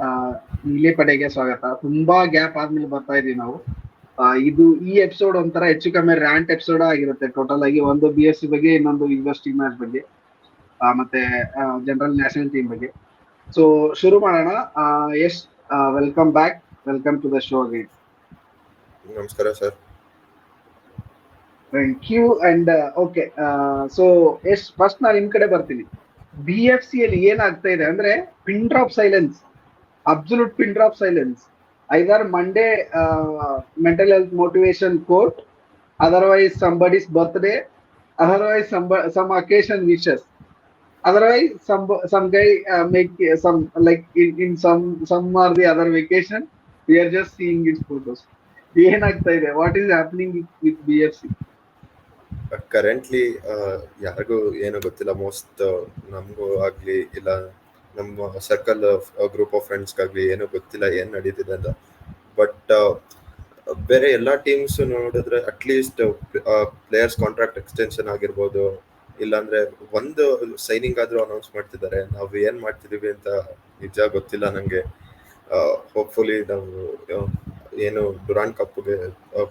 ಆ, ನೀಲಿ ಪಡೆಗೆ ಸ್ವಾಗತ. ತುಂಬಾ ಗ್ಯಾಪ್ ಆದ್ಮೇಲೆ ಬರ್ತಾ ಇದೀವಿ ನಾವು. ಇದು ಈ ಎಪಿಸೋಡ್ ಒಂಥರ ಹೆಚ್ಚು ಕಮ್ಮಿ ರ್ಯಾಂಟ್ ಎಪಿಸೋಡ್ ಆಗಿರುತ್ತೆ. ಟೋಟಲ್ ಆಗಿ ಒಂದು BSC ಬಗ್ಗೆ, ಇನ್ನೊಂದು ಯೂನಿವರ್ಸಿಟಿ ಮ್ಯಾಚ್ ಬಗ್ಗೆ, ಮತ್ತೆ ಜನರಲ್ ನ್ಯಾಷನಲ್ ಟೀಮ್ ಬಗ್ಗೆ. ಸೊ ಶುರು ಮಾಡೋಣ. Yes, welcome back, welcome to the show again. ನಮಸ್ಕಾರ sir. Thank you. And okay, so yes, first ನಾನು ನಿಮ್ ಕಡೆ ಬರ್ತೀನಿ. BFC ಅಲ್ಲಿ ಏನಾಗ್ತಾ ಇದೆ ಅಂದ್ರೆ pin drop silence, absolute pin drop silence. Either Monday mental health motivation quote, otherwise somebody's birthday, otherwise some occasion wishes, otherwise some guy make some like in some or the other vacation. We are just seeing his photos. ಏನಾಗ್ತಾ ಇದೆ, what is happening with BFC? Currently ಯಾರಿಗೂ ಏನೋ ಗೊತ್ತಿಲ್ಲ. Most ನಮಗೂ ಆಗ್ಲಿ ಇಲ್ಲ ನಮ್ಮ circle group of ಫ್ರೆಂಡ್ಸ್ಗಾಗ್ಲಿ ಏನೋ ಗೊತ್ತಿಲ್ಲ ಏನ್ ನಡೀತಿದೆ ಅಂತ. ಬಟ್ ಬೇರೆ ಎಲ್ಲಾ ಟೀಮ್ಸ್ ನೋಡಿದ್ರೆ ಅಟ್ಲೀಸ್ಟ್ ಪ್ಲೇಯರ್ಸ್ ಕಾಂಟ್ರಾಕ್ಟ್ ಎಕ್ಸ್ಟೆನ್ಷನ್ ಆಗಿರ್ಬೋದು, ಇಲ್ಲಾಂದ್ರೆ ಒಂದು ಸೈನಿಂಗ್ ಆದ್ರೂ ಅನೌನ್ಸ್ ಮಾಡ್ತಿದ್ದಾರೆ. ನಾವು ಏನ್ ಮಾಡ್ತಿದೀವಿ ಅಂತ ನಿಜ ಗೊತ್ತಿಲ್ಲ ನಂಗೆ. ಹೋಪ್ಫುಲಿ ನಾವು ಏನು ಡುರಾಂಡ್ ಕಪ್ಗೆ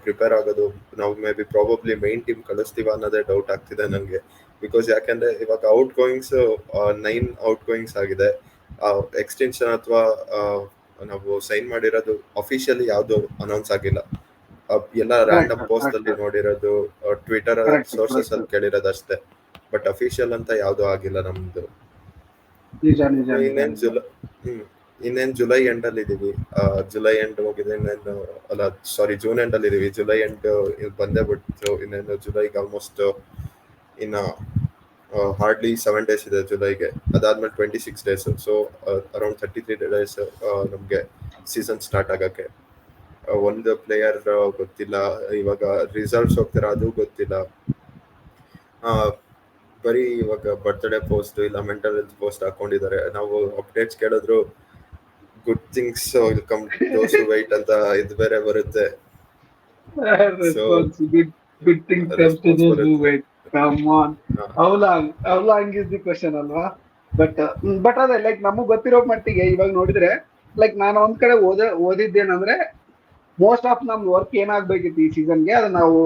ಪ್ರಿಪೇರ್ ಆಗೋದು, ನಾವು maybe probably main team ಕಳಿಸ್ತೀವ ಅನ್ನೋದೇ ಡೌಟ್ ಆಗ್ತಿದೆ ನನಗೆ. ಬಿಕಾಸ್ ಯಾಕೆಂದ್ರೆ ಇವಾಗ ಔಟ್ ಗೋಯಿಂಗ್ಸ್ 9 ಔಟ್ ಗೋಯಿಂಗ್ಸ್ ಆಗಿದೆ. ಎಕ್ಸ್ಟೆನ್ಷನ್ ಅಥವಾ ನಾವು ಸೈನ್ ಮಾಡಿರೋದು ಅಫಿಷಿಯಲಿ ಯಾವ್ದು ಅನೌನ್ಸ್ ಆಗಿಲ್ಲ. ಎಲ್ಲ ರ್ಯಾಂಡಮ್ ಪೋಸ್ಟ್ ಅಲ್ಲಿ ನೋಡಿರೋದು, ಟ್ವಿಟರ್ ಸೋರ್ಸಸ್ ಅಲ್ಲಿ ಕೇಳಿರೋದು ಅಷ್ಟೇ. ಬಟ್ ಅಫಿಷಿಯಲ್ ಅಂತ ಯಾವ್ದು ಆಗಿಲ್ಲ ನಮ್ದು. ಇನ್ನೇನ್ ಜುಲೈ ಎಂಡ್ ಅಲ್ಲಿ ಇದೀವಿ. ಜುಲೈ ಎಂಡ್ ಹೋಗಿದೆ, ಇನ್ನೇನು ಅಲ್ಲ ಸಾರಿ ಜೂನ್ ಎಂಡ್ ಅಲ್ಲಿ ಇದೀವಿ. ಜುಲೈ ಎಂಡ್ ಬಂದೇ ಬಿಟ್ಟು ಇನ್ನೇನು ಜುಲೈಗೆ ಆಲ್ಮೋಸ್ಟ್ ಇನ್ನ ಹಾರ್ಡ್ಲಿ 7 days ಇದೆ ಜುಲೈಗೆ. ಅದಾದ್ಮೇಲೆ 26 days. ಸೊ ಅರೌಂಡ್ 33 days ನಮ್ಗೆ ಸೀಸನ್ ಸ್ಟಾರ್ಟ್ ಆಗಕ್ಕೆ. ಒಂದು ಪ್ಲೇಯರ್ ಗೊತ್ತಿಲ್ಲ, ಇವಾಗ ರಿಸಲ್ಟ್ಸ್ ಹೋಗ್ತಾರ ಅದು ಗೊತ್ತಿಲ್ಲ. ಬರೀ ಇವಾಗ ಬರ್ತ್ಡೇ ಪೋಸ್ಟ್ ಇಲ್ಲ ಮೆಂಟಲ್ ಹೆಲ್ತ್ ಪೋಸ್ಟ್ ಹಾಕೊಂಡಿದ್ದಾರೆ. ನಾವು ಅಪ್ಡೇಟ್ಸ್ ಕೇಳಿದ್ರು good things will come those who white ಅಂತ ಇದು ಬೇರೆ ಬರುತ್ತೆ. Good things come to those who wait. Come on. How long is the question ಅಲ್ವಾ? ಬಟ್ ಅದೇ ಲೈಕ್ ನಮಗ್ ಗೊತ್ತಿರೋ ಮಟ್ಟಿಗೆ ಇವಾಗ ನೋಡಿದ್ರೆ, ಲೈಕ್ ನಾನು ಒಂದ್ ಕಡೆ ಓದಿದ್ದೇನಂದ್ರೆ ಮೋಸ್ಟ್ ಆಫ್ ನಮ್ ವರ್ಕ್ ಏನಾಗ್ಬೇಕಿತ್ತು ಈ ಸೀಸನ್ಗೆ, ಅದು ನಾವು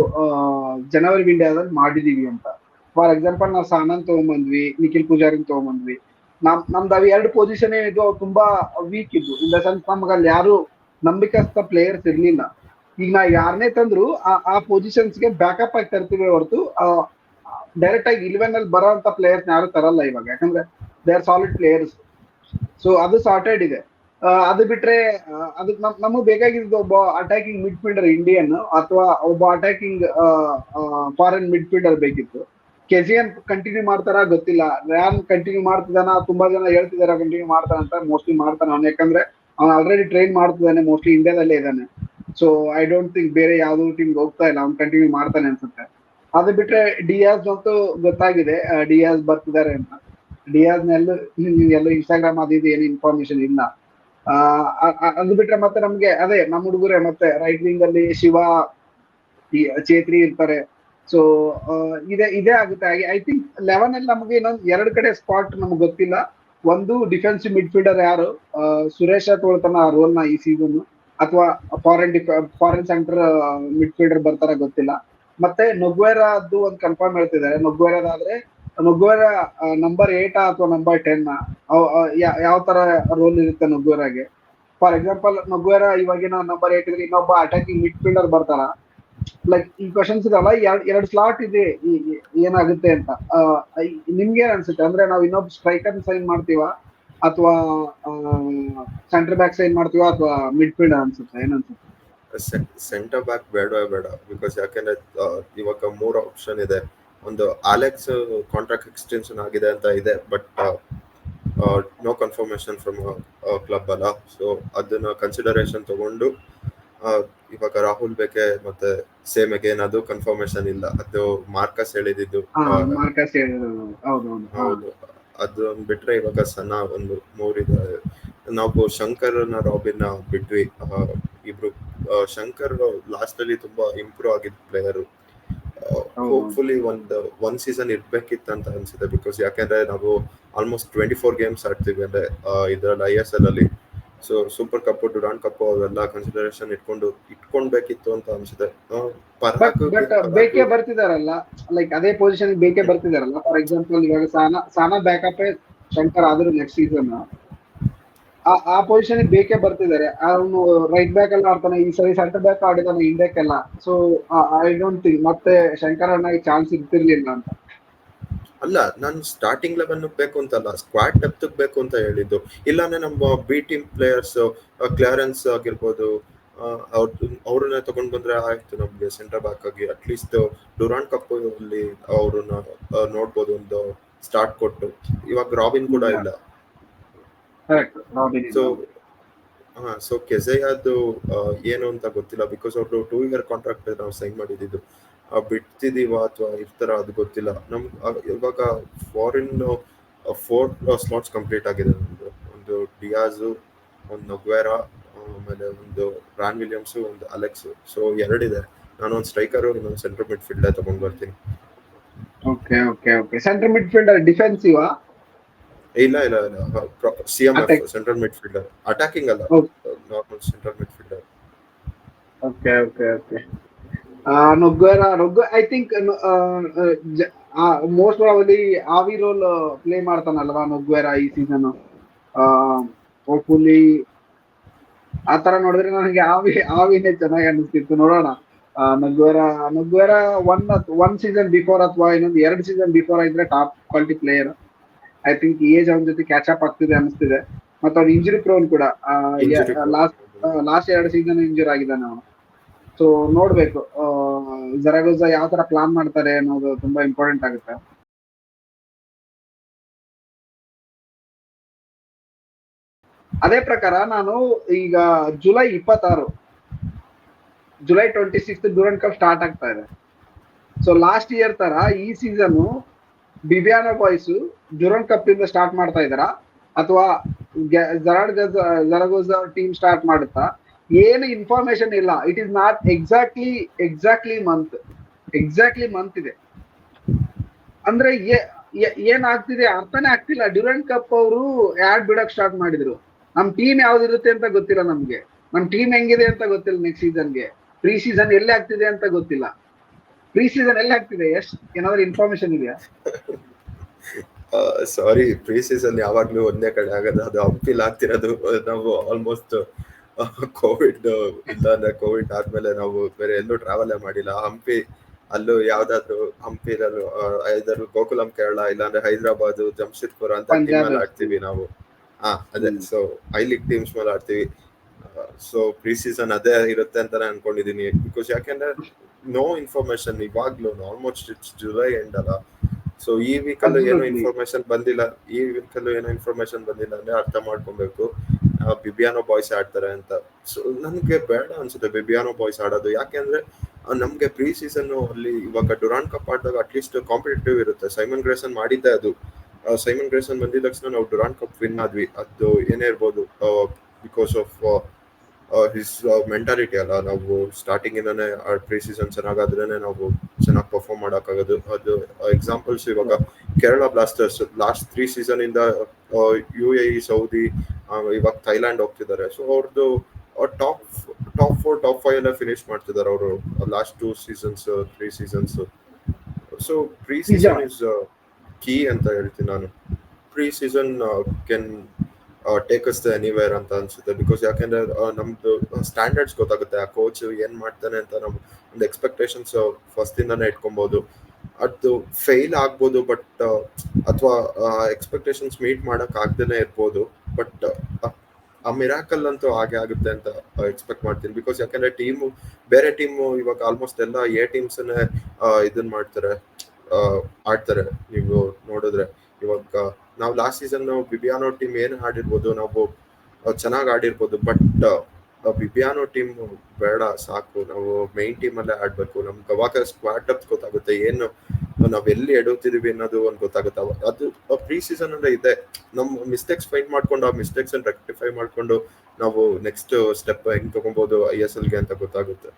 ಜನವರಿ ಇಂಡಿಯಾದಲ್ಲಿ ಮಾಡಿದೀವಿ ಅಂತ. ಫಾರ್ ಎಕ್ಸಾಂಪಲ್ ನಾವು ಸಾನಂದ್ ತಗೊಂಬಂದ್ವಿ, ನಿಖಿಲ್ ಪೂಜಾರಿನ್ ತಗೊಂಬಂದ್ವಿ. ನಮ್ದು ಅವು 2 ಪೊಸಿಷನ್ ಇದು ತುಂಬಾ ವೀಕ್ ಇದ್ವು. ಇನ್ ದ ಸೆನ್ಸ್ ನಮ್ಗೆ ಅಲ್ಲಿ ಯಾರು ನಂಬಿಕಸ್ತ ಪ್ಲೇಯರ್ಸ್ ಇರ್ಲಿಲ್ಲ. ಈಗ ನಾವು ಯಾರನ್ನೇ ತಂದ್ರು ಆ ಪೊಸಿಷನ್ಸ್ಗೆ ಬ್ಯಾಕಪ್ ಆಗಿ ತರ್ತೀವಿ ಹೊರತು ಡೈರೆಕ್ಟ್ ಆಗಿ 11 ಅಲ್ಲಿ ಬರೋ ಅಂತ ಪ್ಲೇಯರ್ಸ್ ಯಾರು ತರಲ್ಲ ಇವಾಗ, ಯಾಕಂದ್ರೆ they are solid players. So ಅದು ಸಾರ್ಟೆಡ್ ಇದೆ. ಅದು ಬಿಟ್ರೆ ಅದಕ್ಕೆ ನಮಗ್ ಬೇಕಾಗಿದ್ದು ಒಬ್ಬ ಅಟ್ಯಾಕಿಂಗ್ ಮಿಡ್ ಫೀಲ್ಡರ್ ಇಂಡಿಯನ್, ಅಥವಾ ಒಬ್ಬ ಅಟ್ಯಾಕಿಂಗ್ ಫಾರಿನ್ ಮಿಡ್ ಫೀಲ್ಡರ್ ಬೇಕಿತ್ತು. ಕೆಜಿಎನ್ ಕಂಟಿನ್ಯೂ ಮಾಡ್ತಾರ ಗೊತ್ತಿಲ್ಲ, ರ್ಯಾನ್ ಕಂಟಿನ್ಯೂ ಮಾಡ್ತಿದ್ದಾನ, ತುಂಬಾ ಜನ ಹೇಳ್ತಿದಾರ ಕಂಟಿನ್ಯೂ ಮಾಡ್ತಾನಂತ. ಮೋಸ್ಟ್ಲಿ ಮಾಡ್ತಾನೆ ಅವ್ನು, ಯಾಕಂದ್ರೆ ಅವ್ನು ಆಲ್ರೆಡಿ ಟ್ರೈನ್ ಮಾಡ್ತಿದ್ದಾನೆ, ಮೋಸ್ಟ್ಲಿ ಇಂಡಿಯಾದಲ್ಲೇ ಇದ್ದಾನೆ. ಸೊ ಐ ಡೋಂಟ್ ಥಿಂಕ್ ಬೇರೆ ಯಾವ್ದೋ ಟೀಮ್ಗೆ ಹೋಗ್ತಾ ಇಲ್ಲ, ಅವ್ನು ಕಂಟಿನ್ಯೂ ಮಾಡ್ತಾನೆ ಅನ್ಸುತ್ತೆ. ಅದು ಬಿಟ್ರೆ ಡಿಯಾಸ್ ಅಂತೂ ಗೊತ್ತಾಗಿದೆ ಡಿಯಾಸ್ ಬರ್ತಿದ್ದಾರೆ ಅಂತ. ಡಿಯಾಸ್ನೆಲ್ಲೂ ಇನ್ಸ್ಟಾಗ್ರಾಮ್ ಅದು ಇದು ಏನು ಇನ್ಫಾರ್ಮೇಶನ್ ಇಲ್ಲ. ಅದು ಬಿಟ್ರೆ ಮತ್ತೆ ನಮ್ಗೆ ಅದೇ ನಮ್ಮ ಹುಡುಗರೆ ಮತ್ತೆ ರೈಟ್ ವಿಂಗ್ ಅಲ್ಲಿ ಶಿವ, ಚೇತ್ರಿ ಇರ್ತಾರೆ. ಸೊ ಇದೇ ಆಗುತ್ತೆ. ಐ ಥಿಂಕ್ 11 ಅಲ್ಲಿ ನಮಗೆ ಇನ್ನೊಂದು 2 ಕಡೆ ಸ್ಪಾಟ್ ನಮ್ಗೆ ಗೊತ್ತಿಲ್ಲ. ಒಂದು ಡಿಫೆನ್ಸಿವ್ ಮಿಡ್ ಫೀಲ್ಡರ್ ಯಾರು, ಸುರೇಶ ತೊಳ್ತಾನ ಆ ರೋಲ್ ನ ಈ ಸೀಸನ್, ಅಥವಾ ಫಾರಿನ್ ಸೆಂಟರ್ ಮಿಡ್ ಫೀಲ್ಡರ್ ಬರ್ತಾರ ಗೊತ್ತಿಲ್ಲ. ಮತ್ತೆ ನೊಗ್ವೇರಾದ್ದು ಒಂದು ಕನ್ಫರ್ಮ್ ಹೇಳ್ತಿದ್ದಾರೆ. ನೊಗ್ವೇರ ನಂಬರ್ 8 ಅಥವಾ ನಂಬರ್ 10 ಯಾವ ತರ ರೋಲ್ ಇರುತ್ತೆ ನೊಗ್ವೇರಾಗೆ. ಫಾರ್ ಎಕ್ಸಾಂಪಲ್ ನೊಗ್ವೇರ ಇವಾಗಿನ ನಂಬರ್ 8 ಇದ್ರೆ ಇನ್ನೊಬ್ಬ ಅಟ್ಯಾಕಿಂಗ್ ಮಿಡ್ ಫೀಲ್ಡರ್ ಬರ್ತಾರ. ಲೈಕ್ ಈ ಕ್ವಶನ್ಸ್ ಇದಲ್ಲ, 2 ಸ್ಲಾಟ್ ಇದೆ, ಏನಾಗುತ್ತೆ ಅಂತ ನಿಮ್ಗೆ ಏನ್ ಅನ್ಸುತ್ತೆ? ಅಂದ್ರೆ ನಾವು ಇನ್ನೊಬ್ಬ ಸ್ಟ್ರೈಕರ್ ಸೈನ್ ಮಾಡ್ತೀವ, ಅಥವಾ ಸೆಂಟರ್ ಬ್ಯಾಕ್ ಸೈನ್ ಮಾಡ್ತೀವ, ಅಥವಾ ಮಿಡ್ ಫೀಲ್ಡರ್ ಅನ್ಸುತ್ತೆ? ಏನ್ ಅನ್ಸುತ್ತೆ? ಸೆಂಟರ್ ಬ್ಯಾಕ್ ಬೇಡವೇ ಬೇಡ. ಬಿಕಾಸ್ ಯಾಕೆಂದ್ರೆ ಇವಾಗ 3 ಆಪ್ಷನ್ ಇದೆ. ಒಂದು ಅಲೆಕ್ಸ್ ಕಾಂಟ್ರಾಕ್ಟ್ ಎಕ್ಸ್ಟೆನ್ಷನ್ ಆಗಿದೆ ಅಂತ ಇದೆ, but no confirmation from club ಅಲ್ಲ. ಸೊ ಅದನ್ನ ಕನ್ಸಿಡರೇಷನ್ ತಗೊಂಡು ಇವಾಗ ರಾಹುಲ್ ಬೇಕೆ, ಮತ್ತೆ ಸೇಮ್ ಅಗೇನ್ ಅದು ಕನ್ಫರ್ಮೇಶನ್ ಇಲ್ಲ. ಅದು ಮಾರ್ಕಸ್ ಹೇಳಿದ್ದು. ಹೌದು, ಅದು ಬಿಟ್ರೆ ಇವಾಗ ಸಣ್ಣ ಒಂದು 3 ಇದೆ. ನಾವು ಶಂಕರ್ನ ರಾಬಿನ್ ಬಿಟ್ವಿ. ಇಬ್ರು ಶಂಕರ್ ಲಾಸ್ಟ್ ಅಲ್ಲಿ ತುಂಬಾ ಇಂಪ್ರೂವ್ ಆಗಿದ್ದ ಪ್ಲೇಯರ್. ಹೋಪ್ಫುಲಿ ಒಂದ್ ಸೀಸನ್ ಇರ್ಬೇಕಿತ್ತಂತ ಅನ್ಸುತ್ತೆ. ಬಿಕಾಸ್ ಯಾಕೆಂದ್ರೆ ನಾವು ಆಲ್ಮೋಸ್ಟ್ 24 ಗೇಮ್ಸ್ ಆಡ್ತೀವಿ ಅಂದ್ರೆ ಇದ್ರಲ್ಲಿ ISL ಅಲ್ಲಿ. ಸೊ ಸೂಪರ್ ಕಪ್, ಡುರಾನ್ ಕಪ್ ಅವೆಲ್ಲ ಕನ್ಸಿಡರೇಷನ್ ಇಟ್ಕೊಳ್ಬೇಕಿತ್ತು ಅಂತ ಅನ್ಸುತ್ತೆ. ಬಟ್ ಬೇಕೇ ಬರ್ತಿದಾರಲ್ಲ, ಲೈಕ್ ಅದೇ ಪೊಸಿಷನ್ ಬೇಕೇ ಬರ್ತಿದಾರಲ್ಲ. ಫಾರ್ ಎಕ್ಸಾಂಪಲ್ ಇವಾಗ ಸಾನಾ ಬ್ಯಾಕಪ್ ಶಂಕರ್ ಆದ್ರೂ ನೆಕ್ಸ್ಟ್ ಸೀಸನ್ ಆ ಪೊಸಿಷನ್ ಬೇಕೇ ಬರ್ತಿದ್ದಾರೆ. ಅವನು ರೈಟ್ ಬ್ಯಾಕ್ ಎಲ್ಲ ಆಡ್ತಾನೆ, ಈ ಸರಿ ಸೆಂಟರ್ ಬ್ಯಾಕ್ ಆಡಿದಾನೆ ಇಂಡಿಯಾಕ್ಕೆಲ್ಲ. ಸೊ ಐ ಡೋಂಟ್ ಥಿಂಕ್ ಮತ್ತೆ ಶಂಕರ್ ಅಣ್ಣ ಚಾನ್ಸ್ ಇರ್ತಿರ್ಲಿಲ್ಲ ಅಂತ. ಅಲ್ಲ, ನಾನು ಸ್ಟಾರ್ಟಿಂಗ್ ಲೆವೆನ್ ಬೇಕು ಅಂತಲ್ಲ, ಸ್ಕ್ವಾಡ್ ಡೆಪ್ತ್ ಬೇಕು ಅಂತ ಹೇಳಿದ್ದು. ಇಲ್ಲಾಂದ್ರೆ ನಮ್ಮ ಬಿ ಟೀಮ್ ಪ್ಲೇಯರ್ಸ್ ಕ್ಲಿಯರೆನ್ಸ್ ಆಗಿರ್ಬೋದು, ಅವ್ರನ್ನ ತಗೊಂಡ್ ಬಂದ್ರೆ ಆಯ್ತು. ನಮ್ಗೆ ಸೆಂಟರ್ ಬ್ಯಾಕ್ ಆಗಿ ಅಟ್ಲೀಸ್ಟ್ ಡುರಾನ್ ಕಪ್ ಅಲ್ಲಿ ಅವ್ರನ್ನ ನೋಡ್ಬೋದು, ಒಂದು ಸ್ಟಾರ್ಟ್ ಕೊಟ್ಟು. ಇವಾಗ ರಾಬಿನ್ ಕೂಡ ಇಲ್ಲ. ಸೊ ಕೆಜೆಯಾದು ಏನು ಅಂತ ಗೊತ್ತಿಲ್ಲ, ಬಿಕಾಸ್ ಅವ್ರು 2 year ಕಾಂಟ್ರಾಕ್ಟ್ ನಾವು ಸೈನ್ ಮಾಡಿದ್ದು. ಬಿಡ್ತಿದೀವ ಅಥವಾ ಇರ್ತಾರ ಅದು ಗೊತ್ತಿಲ್ಲ. ಇವಾಗ ಫಾರಿನ್ 4 ಸ್ಲಾಟ್ಸ್ ಕಂಪ್ಲೀಟ್ ಆಗಿದೆ ನಮ್ದು. ಒಂದು ಡಿಯಾಜು, ಒಂದು ನೊಗ್ವೆರಾ, ಆಮೇಲೆ ಒಂದು ರಾನ್ ವಿಲಿಯಮ್ಸ್, ಒಂದು ಅಲೆಕ್ಸ್. ಸೊ 2 ಇದೆ. ನಾನು ಒಂದು ಸ್ಟ್ರೈಕರ್, ಇನ್ನೊಂದು ಸೆಂಟರ್ ಮಿಡ್ ಫೀಲ್ಡರ್ ತಗೊಂಡ್ ಬರ್ತೀನಿ. ಓಕೆ ಸೆಂಟರ್ ಮಿಡ್ ಫೀಲ್ಡರ್ ಡಿಫೆನ್ಸಿವಾ? ಇಲ್ಲ CMF central midfielder, attacking ಅಲ್ಲ, normal central midfielder. Okay Nogueira I think most probably ಆವಿ ರೋಲ್ ಪ್ಲೇ ಮಾಡ್ತಾನಲ್ವಾ ನೊಗ್ವೆರಾ ಈ ಸೀಸನ್. ಹೋಪ್ಫುಲಿ ಆತರ ನೋಡಿದ್ರೆ ನನಗೆ ಆವಿನೇ ಚೆನ್ನಾಗಿ ಅನಿಸ್ತಿತ್ತು. ನೋಡೋಣ. ನೊಗ್ವೆರಾ ಒನ್ ಸೀಸನ್ ಬಿಫೋರ್ ಅಥವಾ ಇನ್ನೊಂದು 2 ಸೀಸನ್ ಬಿಫೋರ್ ಇದ್ರೆ top quality player. I think age ಅವನ ಜೊತೆ ಕ್ಯಾಚ್ ಅಪ್ ಆಗ್ತಿದೆ ಅನಿಸ್ತಿದೆ. ಮತ್ತೆ ಅವ್ನು ಇಂಜುರಿ ಪ್ರೋನ್ ಕೂಡ. ಲಾಸ್ಟ್ 2 ಸೀಸನ್ ಇಂಜೂರ್ ಆಗಿದ್ದಾನೆ ಅವನು. ಸೊ ನೋಡ್ಬೇಕು ಜರಾಗೋಜಾ ಯಾವ ತರ ಪ್ಲಾನ್ ಮಾಡ್ತಾರೆ ಅನ್ನೋದು ತುಂಬಾ ಇಂಪಾರ್ಟೆಂಟ್ ಆಗುತ್ತೆ. ಅದೇ ಪ್ರಕಾರ ನಾನು ಈಗ ಜುಲೈ 26 ಡ್ಯೂರೆಂಟ್ ಕಪ್ ಸ್ಟಾರ್ಟ್ ಆಗ್ತಾ ಇದೆ. ಸೊ ಲಾಸ್ಟ್ ಇಯರ್ ತರ ಈ ಸೀಸನ್ ಬಿಬಿಯಾನೋ ಬಾಯ್ಸ್ ಡ್ಯೂರೆಂಟ್ ಕಪ್ ಇಂದ ಸ್ಟಾರ್ಟ್ ಮಾಡ್ತಾ ಇದಾರಾ ಅಥವಾ ಜರಾಗೋಜಾ ಟೀಮ್ ಸ್ಟಾರ್ಟ್ ಮಾಡುತ್ತಾ? ಏನು ಇನ್ಫಾರ್ಮೇಶನ್ ಇಲ್ಲ. It is not exactly month ಇದೆ ಅಂದ್ರೆ ಏನಾಗ್ತಿದೆ ಅರ್ಥನೇ ಆಗ್ತಿಲ್ಲ. ಡ್ಯೂರೆಂಟ್ ಕಪ್ ಅವರು ಆಡ್ ಬಿಡಕ್ ಸ್ಟಾರ್ಟ್ ಮಾಡಿದ್ರು. ನಮ್ ಟೀಮ್ ಯಾವ್ದಿರುತ್ತೆ ಅಂತ ಗೊತ್ತಿಲ್ಲ ನಮ್ಗೆ. ನಮ್ ಟೀಮ್ ಹೆಂಗಿದೆ ಅಂತ ಗೊತ್ತಿಲ್ಲ. ನೆಕ್ಸ್ಟ್ ಸೀಸನ್ಗೆ ಪ್ರೀ ಸೀಸನ್ ಎಲ್ಲಿ ಆಗ್ತಿದೆ ಅಂತ ಗೊತ್ತಿಲ್ಲ. ಪ್ರೀ ಸೀಸನ್ ಎಲ್ಲಿ ಆಗ್ತಿದೆ? ಏನಾದ್ರು ಇನ್ಫಾರ್ಮೇಶನ್ ಇದೆಯಾ? ಸಾರಿ, ಪ್ರೀ ಸೀಸನ್ ಯಾವಾಗ್ಲೂ ಒಂದೇ ಕಡೆ ಆಗದ. ಅದು ಹಂಪಿಲ್ ಆಗ್ತಿರೋದು. ನಾವು ಆಲ್ಮೋಸ್ಟ್ ಕೋವಿಡ್ ಇಲ್ಲ ಅಂದ್ರೆ ಕೋವಿಡ್ ಆದ್ಮೇಲೆ ನಾವು ಬೇರೆ ಎಲ್ಲೂ ಟ್ರಾವೆಲ್ ಮಾಡಿಲ್ಲ. ಹಂಪಿ ಅಲ್ಲೂ ಯಾವ್ದಾದ್ರು ಹಂಪಿಲಲ್ಲೂ ಐದಾರು ಗೋಕುಲಂ ಕೇರಳ, ಇಲ್ಲಾಂದ್ರೆ ಹೈದರಾಬಾದ್, ಜಮ್ಶೆಡ್ಪುರ ಅಂತ ಟೀಮ್ ಮೇಲೆ ಆಡ್ತೀವಿ ನಾವು. ಅದೇ. ಸೊ ಐ ಲೀಗ್ ಟೀಮ್ಸ್ ಮೇಲೆ ಆಡ್ತೀವಿ. ಸೊ ಪ್ರೀ ಸೀಸನ್ ಅದೇ ಇರುತ್ತೆ ಅಂತಾನೆ ಅನ್ಕೊಂಡಿದೀನಿ. ಬಿಕಾಸ್ ಯಾಕೆಂದ್ರೆ ನೋ ಇನ್ಫಾರ್ಮೇಶನ್ ಇವಾಗ್ಲೂ. ಆಲ್ಮೋಸ್ಟ್ ಇಟ್ಸ್ ಜುಲೈ ಎಂಡ್ ಅಲ್ಲ. ಸೊ ಈ ವೀಕಲ್ಲೂ ಏನೋ ಇನ್ಫಾರ್ಮೇಶನ್ ಬಂದಿಲ್ಲ ಅಂದ್ರೆ ಅರ್ಥ ಮಾಡ್ಕೊಬೇಕು ಬಿಬಿಯಾನೋ ಬಾಯ್ಸ್ ಆಡ್ತಾರೆ ಅಂತ. ಸೊ ನನ್ಗೆ ಬೇಡ ಅನ್ಸುತ್ತೆ ಬಿಬಿಯಾನೋ ಬಾಯ್ಸ್ ಆಡೋದು. ಯಾಕೆಂದ್ರೆ ನಮ್ಗೆ ಪ್ರೀ ಸೀಸನ್ ಅಲ್ಲಿ ಇವಾಗ ಡುರಾನ್ ಕಪ್ ಆಡಿದಾಗ ಅಟ್ಲೀಸ್ಟ್ ಕಾಂಪಿಟೇಟಿವ್ ಇರುತ್ತೆ. ಸೈಮನ್ ಗ್ರೇಸನ್ ಮಾಡಿದ್ದೆ ಅದು. ಸೈಮನ್ ಗ್ರೇಸನ್ ಬಂದಿದ ತಕ್ಷಣ ನಾವು ಡುರಾನ್ ಕಪ್ ವಿನ್ ಆದ್ವಿ. ಅದು ಏನೇ ಇರ್ಬೋದು, ಬಿಕಾಸ್ ಆಫ್ ಹಿಸ್ ಮೆಂಟಾಲಿಟಿ ಅಲ್ಲ. ನಾವು ಸ್ಟಾರ್ಟಿಂಗ್ ಇಂದಾನೆ ಪ್ರೀ ಸೀಸನ್ ಚೆನ್ನಾಗಾದ್ರೇನೆ ನಾವು ಚೆನ್ನಾಗಿ ಪರ್ಫಾರ್ಮ್ ಮಾಡಕ್ಕಾಗೋದು. ಅದು ಎಕ್ಸಾಂಪಲ್ಸ್ ಇವಾಗ ಕೇರಳ ಬ್ಲಾಸ್ಟರ್ಸ್ ಲಾಸ್ಟ್ 3 ಸೀಸನ್ ಇಂದ UAE, ಸೌದಿ, ಇವಾಗ ಥೈಲ್ಯಾಂಡ್ ಹೋಗ್ತಿದ್ದಾರೆ. ಸೊ ಅವ್ರದ್ದು ಟಾಪ್ 4 ಟಾಪ್ 5 ಎಲ್ಲ ಫಿನಿಶ್ ಮಾಡ್ತಿದ್ದಾರೆ ಅವರು last 2 seasons 3 seasons. So pre season is key ಅಂತ ಹೇಳ್ತೀನಿ ನಾನು. Pre season can take us anywhere ಅಂತ ಅನ್ಸುತ್ತೆ. ಬಿಕಾಸ್ ಯಾಕೆಂದ್ರೆ ನಮ್ದು ಸ್ಟ್ಯಾಂಡರ್ಡ್ಸ್ ಗೊತ್ತಾಗುತ್ತೆ. ಆ ಕೋಚ್ ಏನ್ ಮಾಡ್ತಾನೆ ಅಂತ ನಮ್ ಒಂದು ಎಕ್ಸ್ಪೆಕ್ಟೇಷನ್ಸ್ ಫಸ್ಟ್ ಇಂದಾನೆ ಇಟ್ಕೊಬಹುದು. ಅದು ಫೇಲ್ ಆಗ್ಬೋದು, ಬಟ್ ಅಥವಾ ಎಕ್ಸ್ಪೆಕ್ಟೇಷನ್ಸ್ ಮೀಟ್ ಮಾಡಕ್ ಆಗ್ದೇನೆ ಇರ್ಬೋದು. ಬಟ್ ಆ ಮಿರಾಕಲ್ ಅಂತೂ ಹಾಗೆ ಆಗುತ್ತೆ ಅಂತ ಎಕ್ಸ್ಪೆಕ್ಟ್ ಮಾಡ್ತೀನಿ. ಬಿಕಾಸ್ ಯಾಕಂದ್ರೆ ಬೇರೆ ಟೀಮು ಇವಾಗ ಆಲ್ಮೋಸ್ಟ್ ಎಲ್ಲ ಟೀಮ್ಸ್ ಇದನ್ ಮಾಡ್ತಾರೆ, ಆಡ್ತಾರೆ. ನೀವು ನೋಡಿದ್ರೆ ಇವಾಗ ನಾವು ಲಾಸ್ಟ್ ಸೀಸನ್ ಬಿಬಿಯಾನೋ ಟೀಮ್ ಏನ್ ಆಡಿರ್ಬೋದು, ನಾವು ಚೆನ್ನಾಗಿ ಆಡಿರ್ಬೋದು. ಬಟ್ ಬಿಬಿಯಾನೋ ಟೀಮ್ ಬೇಡ, ಸಾಕು. ನಾವು ಮೈನ್ ಟೀಮ್ ಅಲ್ಲೇ ಆಡ್ಬೇಕು. ನಮ್ಗೆ ಅವಾಗ ಸ್ಕ್ವಾಡ್ ಡೆಪ್ತ್ ಗೊತ್ತಾಗುತ್ತೆ, ಏನು ನಾವ್ ಎಲ್ಲಿ ಎಡುತ್ತಿದೀವಿ ಅನ್ನೋದು ಒಂದು ಗೊತ್ತಾಗುತ್ತೆ. ಅದು ಪ್ರೀ ಸೀಸನ್ ಅಂದ್ರೆ ಇದೆ. ನಮ್ ಮಿಸ್ಟೇಕ್ಸ್ ಫೈಂಡ್ ಮಾಡ್ಕೊಂಡು ಆ ಮಿಸ್ಟೇಕ್ಸ್ ಅನ್ನು ರೆಕ್ಟಿಫೈ ಮಾಡ್ಕೊಂಡು ನಾವು ನೆಕ್ಸ್ಟ್ ಸ್ಟೆಪ್ ಹೆಂಗ್ ತಗೊಬಹುದು ISL ಗೆ ಅಂತ ಗೊತ್ತಾಗುತ್ತೆ.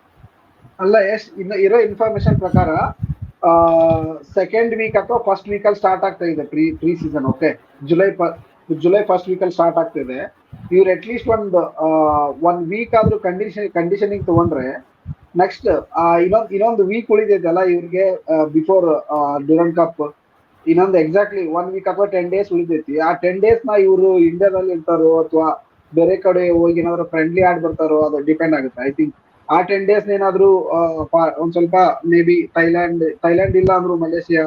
ಅಲ್ಲ ಇನ್ನು ಇರೋ ಇನ್ಫಾರ್ಮೇಶನ್ ಪ್ರಕಾರ ಸೆಕೆಂಡ್ ವೀಕ್ ಅಥವಾ ಫಸ್ಟ್ ವೀಕ್ ಅಲ್ಲಿ ಸ್ಟಾರ್ಟ್ ಆಗ್ತಾ ಇದೆ pre season. Okay, July July first ವೀಕಲ್ಲಿ ಸ್ಟಾರ್ಟ್ ಆಗ್ತಿದೆ. ಇವ್ರು ಅಟ್ಲೀಸ್ಟ್ ಒನ್ ವೀಕ್ ಆದ್ರೂ ಕಂಡೀಷನಿಂಗ್ ತಗೊಂಡ್ರೆ ನೆಕ್ಸ್ಟ್ ಇನ್ನೊಂದು ವೀಕ್ ಉಳಿದೈತಲ್ಲ ಇವ್ರಿಗೆ ಬಿಫೋರ್ ಡ್ಯೂರನ್ ಕಪ್. ಇನ್ನೊಂದು ಎಕ್ಸಾಕ್ಟ್ಲಿ 1 ವೀಕ್ ಅಥವಾ 10 ಡೇಸ್ ಉಳಿದೈತಿ. ಆ 10 ಡೇಸ್ ನ ಇವರು ಇಂಡಿಯಾದಲ್ಲಿ ಇರ್ತಾರೋ ಅಥವಾ ಬೇರೆ ಕಡೆ ಹೋಗಿ ಏನಾದ್ರು ಫ್ರೆಂಡ್ಲಿ ಆಡ್ ಬರ್ತಾರೋ ಅದು ಡಿಪೆಂಡ್ ಆಗುತ್ತೆ. ಐ ಥಿಂಕ್ ಆ 10 ಡೇಸ್ ಏನಾದ್ರು ಒಂದ್ ಸ್ವಲ್ಪ ಮೇ ಬಿ ಥೈಲ್ಯಾಂಡ್ ಇಲ್ಲ ಅಂದ್ರು ಮಲೇಷಿಯಾ,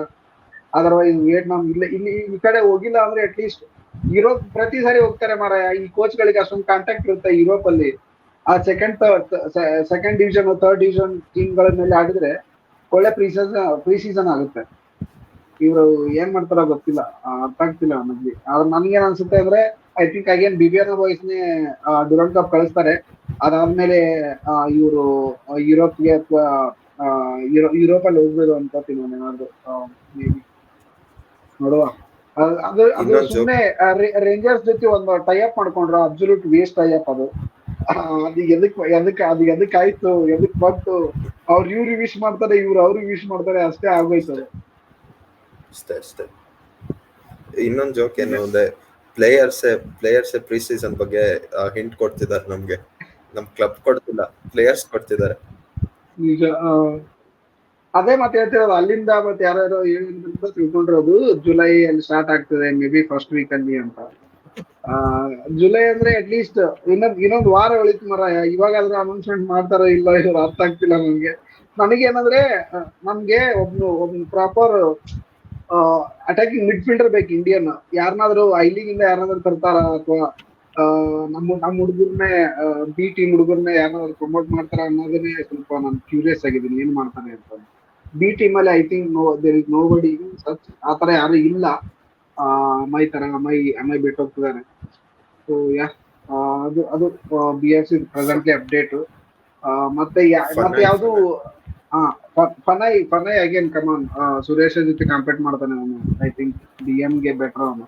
ಅದರ್ವೈಸ್ ವಿಯೆಟ್ನಾಂ ಇಲ್ಲ, ಇಲ್ಲಿ ಈ ಕಡೆ ಹೋಗಿಲ್ಲ ಅಂದ್ರೆ ಅಟ್ಲೀಸ್ಟ್ ಯುರೋಪ್ ಪ್ರತಿ ಸಾರಿ ಹೋಗ್ತಾರೆ ಮಾರಾಯ. ಈ ಕೋಚ್ ಗಳಿಗೆ ಅಷ್ಟೊಂದು ಕಾಂಟ್ಯಾಕ್ಟ್ ಇರುತ್ತೆ ಯುರೋಪ್ ಅಲ್ಲಿ. ಆ second division third division team ಗಳ ಮೇಲೆ ಆಡಿದ್ರೆ ಒಳ್ಳೆ ಪ್ರೀ ಸೀಸನ್ ಆಗುತ್ತೆ. ಇವರು ಏನ್ ಮಾಡ್ತಾರೋ ಗೊತ್ತಿಲ್ಲ, ಅರ್ಥ ಆಗ್ತಿಲ್ಲ ನನಗೆ. ನನ್ಗೇನ್ ಅನ್ಸುತ್ತೆ ಅಂದ್ರೆ ಐ ಥಿಂಕ್ ಅಗೇನ್ ಬಿಬಿಆರ್ ಬಾಯ್ಸ್ನೇ ಡ್ಯೂರನ್ ಕಪ್ ಕಳಿಸ್ತಾರೆ. ಅದಾದ್ಮೇಲೆ ಇವರು ಯುರೋಪ್ಗೆ ಅಥವಾ ಯುರೋಪ್ ಅಲ್ಲಿ ಹೋಗ್ಬೋದು ಅನ್ಕೋತೀನಿ ನಾನು ಏನಾದ್ರು ಮೇ ಬಿ ನೋಡುವ. ಅದು ಸುಮ್ಮನೆ ರೇಂಜರ್ಸ್ ಜೊತೆ ಒಂದು ಟೈಅಪ್ ಮಾಡ್ಕೊಂಡ್ರು, ಅಬ್ಸಲ್ಯೂಟ್ ವೇಸ್ಟ್ ಟೈಅಪ್ ಅದು. ಅದು ಎದಕ್ ಆಯ್ತು, ಎದಕ್ ಬಂತು? ಇವ್ರು ವಿಶ್ ಮಾಡ್ತಾರೆ, ಅವ್ರಿಗೆ ವಿಶ್ ಮಾಡ್ತಾರೆ, ಅಷ್ಟೇ ಆಗೋಯ್ತದೆ. ಅಷ್ಟೇ. ಇನ್ನೊಂದು ಜೋಕ್ ಏನು ಅಂದ್ರೆ ಪ್ಲೇಯರ್ಸ್ ಪ್ರೀ ಸೀಸನ್ ಬಗ್ಗೆ ಹಿಂಟ್ ಕೊಡ್ತಿದ್ದಾರೆ ನಮ್ಗೆ. ನಮ್ ಕ್ಲಬ್ ಕೊಡ್ತಿಲ್ಲ, ಪ್ಲೇಯರ್ಸ್ ಕೊಡ್ತಿದ್ದಾರೆ. ಈಗ ಅದೇ ಮತ್ತೆ ಹೇಳ್ತಿರೋದು, ಅಲ್ಲಿಂದ ಮತ್ತೆ ಯಾರ್ಯಾರು ತಿಳ್ಕೊಂಡಿರೋದು ಜುಲೈ ಅಲ್ಲಿ ಸ್ಟಾರ್ಟ್ ಆಗ್ತದೆ ಮೇ ಬಿ ಫಸ್ಟ್ ವೀಕ್ ಅಲ್ಲಿ ಅಂತ. ಜುಲೈ ಅಂದ್ರೆ ಅಟ್ ಲೀಸ್ಟ್ ಇನ್ನೊಂದು ವಾರ ಉಳಿತು ಮರ. ಇವಾಗಾದ್ರೂ ಅನೌನ್ಸ್ಮೆಂಟ್ ಮಾಡ್ತಾರೋ ಇಲ್ಲ ಇವ್ರು ಅರ್ಥ ಆಗ್ತಿಲ್ಲ ನನಗೇನಂದ್ರೆ ನಮ್ಗೆ ಒಬ್ನು ಪ್ರಾಪರ್ ಅಟ್ಯಾಕಿಂಗ್ ಮಿಡ್ಫೀಲ್ಡರ್ ಬೇಕು ಇಂಡಿಯನ್. ಯಾರನ್ನಾದ್ರೂ ಐ ಲೀಗ್ ಇಂದ ಯಾರನ್ನಾದ್ರೂ ತರ್ತಾರ ಅಥವಾ ನಮ್ಮ ಹುಡುಗರ್ನೇ ಬಿ ಟೀಮ್ ಹುಡುಗರ್ನೇ ಯಾರನ್ನಾದ್ರೂ ಪ್ರಮೋಟ್ ಮಾಡ್ತಾರ ಅನ್ನೋದನ್ನೇ ಸ್ವಲ್ಪ ನಾನು ಕ್ಯೂರಿಯಸ್ ಆಗಿದ್ದೀನಿ, ಏನ್ ಮಾಡ್ತಾನೆ ಅಂತ. ಬಿ ಟೀಮ್ ಅಲ್ಲಿ I think there is nobody such, ಆತರ ಯಾರು ಇಲ್ಲ. ಅಮೈ ಬಿಟ್ಟು ಹೋಗ್ತಿದ್ದಾರೆ. ಸೊ ಯಾ ಅದು BFC ಪ್ರೆಸೆಂಟ್ಲಿ ಅಪ್ಡೇಟ್. ಮತ್ತೆ ಯಾವ್ದು ಫನೈ ಅಗೇನ್ ಕಮಾನ್ ಸುರೇಶ್ ಜೊತೆ ಕಾಂಪೀಟ್ ಮಾಡ್ತಾನೆ ಅವನು. ಐ ಥಿಂಕ್ DM ಗೆ ಬೆಟರ್ ಅವನು.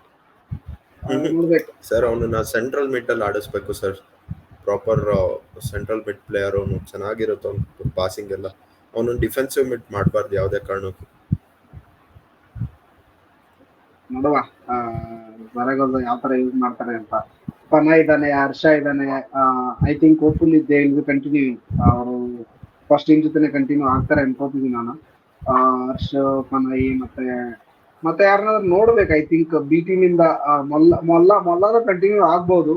ನೋಡ್ಬೇಕು ಸರ್, ಅವನನ್ನ ಸೆಂಟ್ರಲ್ ಮಿಡ್ ಅಲ್ಲಿ ಆಡಿಸ್ಬೇಕು sir. Proper central mid player ಅವನು, ಚೆನ್ನಾಗಿರುತ್ತೆ ಅವ್ನು ಪಾಸಿಂಗ್ ಎಲ್ಲ. ಅವನು ಡಿಫೆನ್ಸಿವ್ ಮಿಡ್ ಮಾಡಬಾರ್ದು ಯಾವುದೇ ಕಾರಣಕ್ಕೂ. ನೋಡುವ ಹೊರಗೋದು ಯಾವ ತರ ಯೂಸ್ ಮಾಡ್ತಾರೆ ಅಂತ. ಫನ ಇದ್ದಾನೆ, ಹರ್ಷ ಇದ್ದಾನೆ. I think hopefully they will continue. ಅವರು ಫಸ್ಟ್ ಟೀಮ್ ಜೊತೆ ಕಂಟಿನ್ಯೂ ಆಗ್ತಾರೆ ಅನ್ಕೋತಿದ್ದೀನಿ ನಾನು. ಹರ್ಷ, ಫನೈ ಮತ್ತೆ ಯಾರನ್ನಾದ್ರೂ ನೋಡ್ಬೇಕು. ಐ ಥಿಂಕ್ ಬಿ ಟೀಮ್ ಇಂದ ಮೊಲ್ಲಾದ್ರೂ ಕಂಟಿನ್ಯೂ ಆಗ್ಬಹುದು.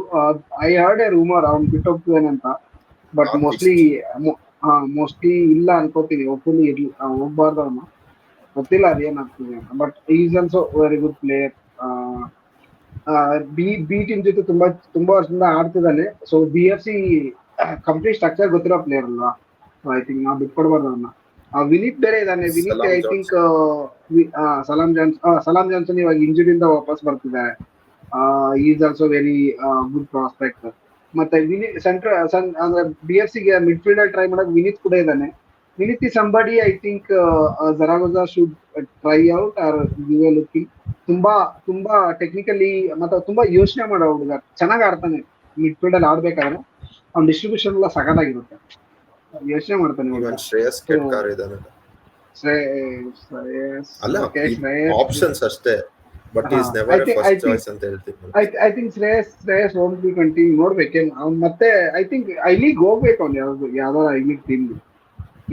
ಐ ಹರ್ಡ್ ಎ ರೂಮರ್ ಅವ್ನು ಬಿಟ್ಟು ಹೋಗ್ತಿದ್ದಾನೆ ಅಂತ, ಬಟ್ ಮೋಸ್ಟ್ಲಿ ಇಲ್ಲ ಅನ್ಕೋತೀನಿ. ಹೋಪ್ಫುಲಿ ಹೋಗ್ಬಾರ್ದು ಅವನು, ಗೊತ್ತಿಲ್ಲ ಅದೇನಾಗ್ತಿದೆ ಅಂತ. But is also very good player. B team ಜೊತೆ ತುಂಬಾ ವರ್ಷದಿಂದ ಆಡ್ತಿದ್ದಾನೆ. ಸೊ BFC ಕಂಪ್ಲೀಟ್ ಸ್ಟ್ರಕ್ಚರ್ ಗೊತ್ತಿರೋ ಪ್ಲೇಯರ್ ಅಲ್ವಾ. ಐ ಥಿಂಕ್ ನಾವು ಬಿಟ್ಕೊಡ್ಬಾರ್ದು ಅವನ್ನ. ವಿನೀತ್ ಬೇರೆ ಇದ್ದಾನೆ. ವಿನೀತ್ ಐ ಥಿಂಕ್ ಸಲಾಮ್ ಜಾನ್ಸನ್ ಇವಾಗ ಇಂಜುರಿಯಿಂದ ವಾಪಸ್ ಬರ್ತಿದ್ದಾರೆ. Is also very good prospect. ಮತ್ತೆ ಅಂದ್ರೆ BFC ಗೆ ಮಿಡ್ ಫೀಲ್ಡರ್ ಟ್ರೈ ಮಾಡಕ್ ವಿನೀತ್ ಕೂಡ ಇದ್ದಾನೆ. Vineeth is somebody I think Zaragoza should try out or give a looking. ತುಂಬಾ ಟೆಕ್ನಿಕಲಿ ಮತ್ತೆ ತುಂಬಾ ಯೋಚನೆ ಮಾಡೋ ಹುಡುಗ, ಚೆನ್ನಾಗಿ ಆಡ್ತಾನೆ ಮಿಡ್ ಫೀಲ್ಡ್ ಅಲ್ಲಿ ಆಡ್ಬೇಕಾದ್ರೆ. ಅವ್ನ ಡಿಸ್ಟ್ರಿಬ್ಯೂಷನ್ ಎಲ್ಲ ಸಖತ್ತಾಗಿರುತ್ತೆ, ಯೋಚನೆ ಮಾಡ್ತಾನೆ. ಶ್ರೇಯಸ್ ಕೆಟ್ಕಾರ್ ಇದಾನೆ ಅಲ್ಲ, ಆಪ್ಷನ್ಸ್ ಅಷ್ಟೇ, but is never first choice ಅಂತ ಹೇಳ್ತೀನಿ. I think Shreyas home to continue ನೋಡ್ಬೇಕೇನು ಅವ್ನು. ಮತ್ತೆ ಐ ಥಿಂಕ್ ಐ ಲೀಗ್ ಹೋಗ್ಬೇಕು ಅವ್ನು, ಯಾವ್ದಾರ ಐ ಲೀಗ್ ಟೀಮ್.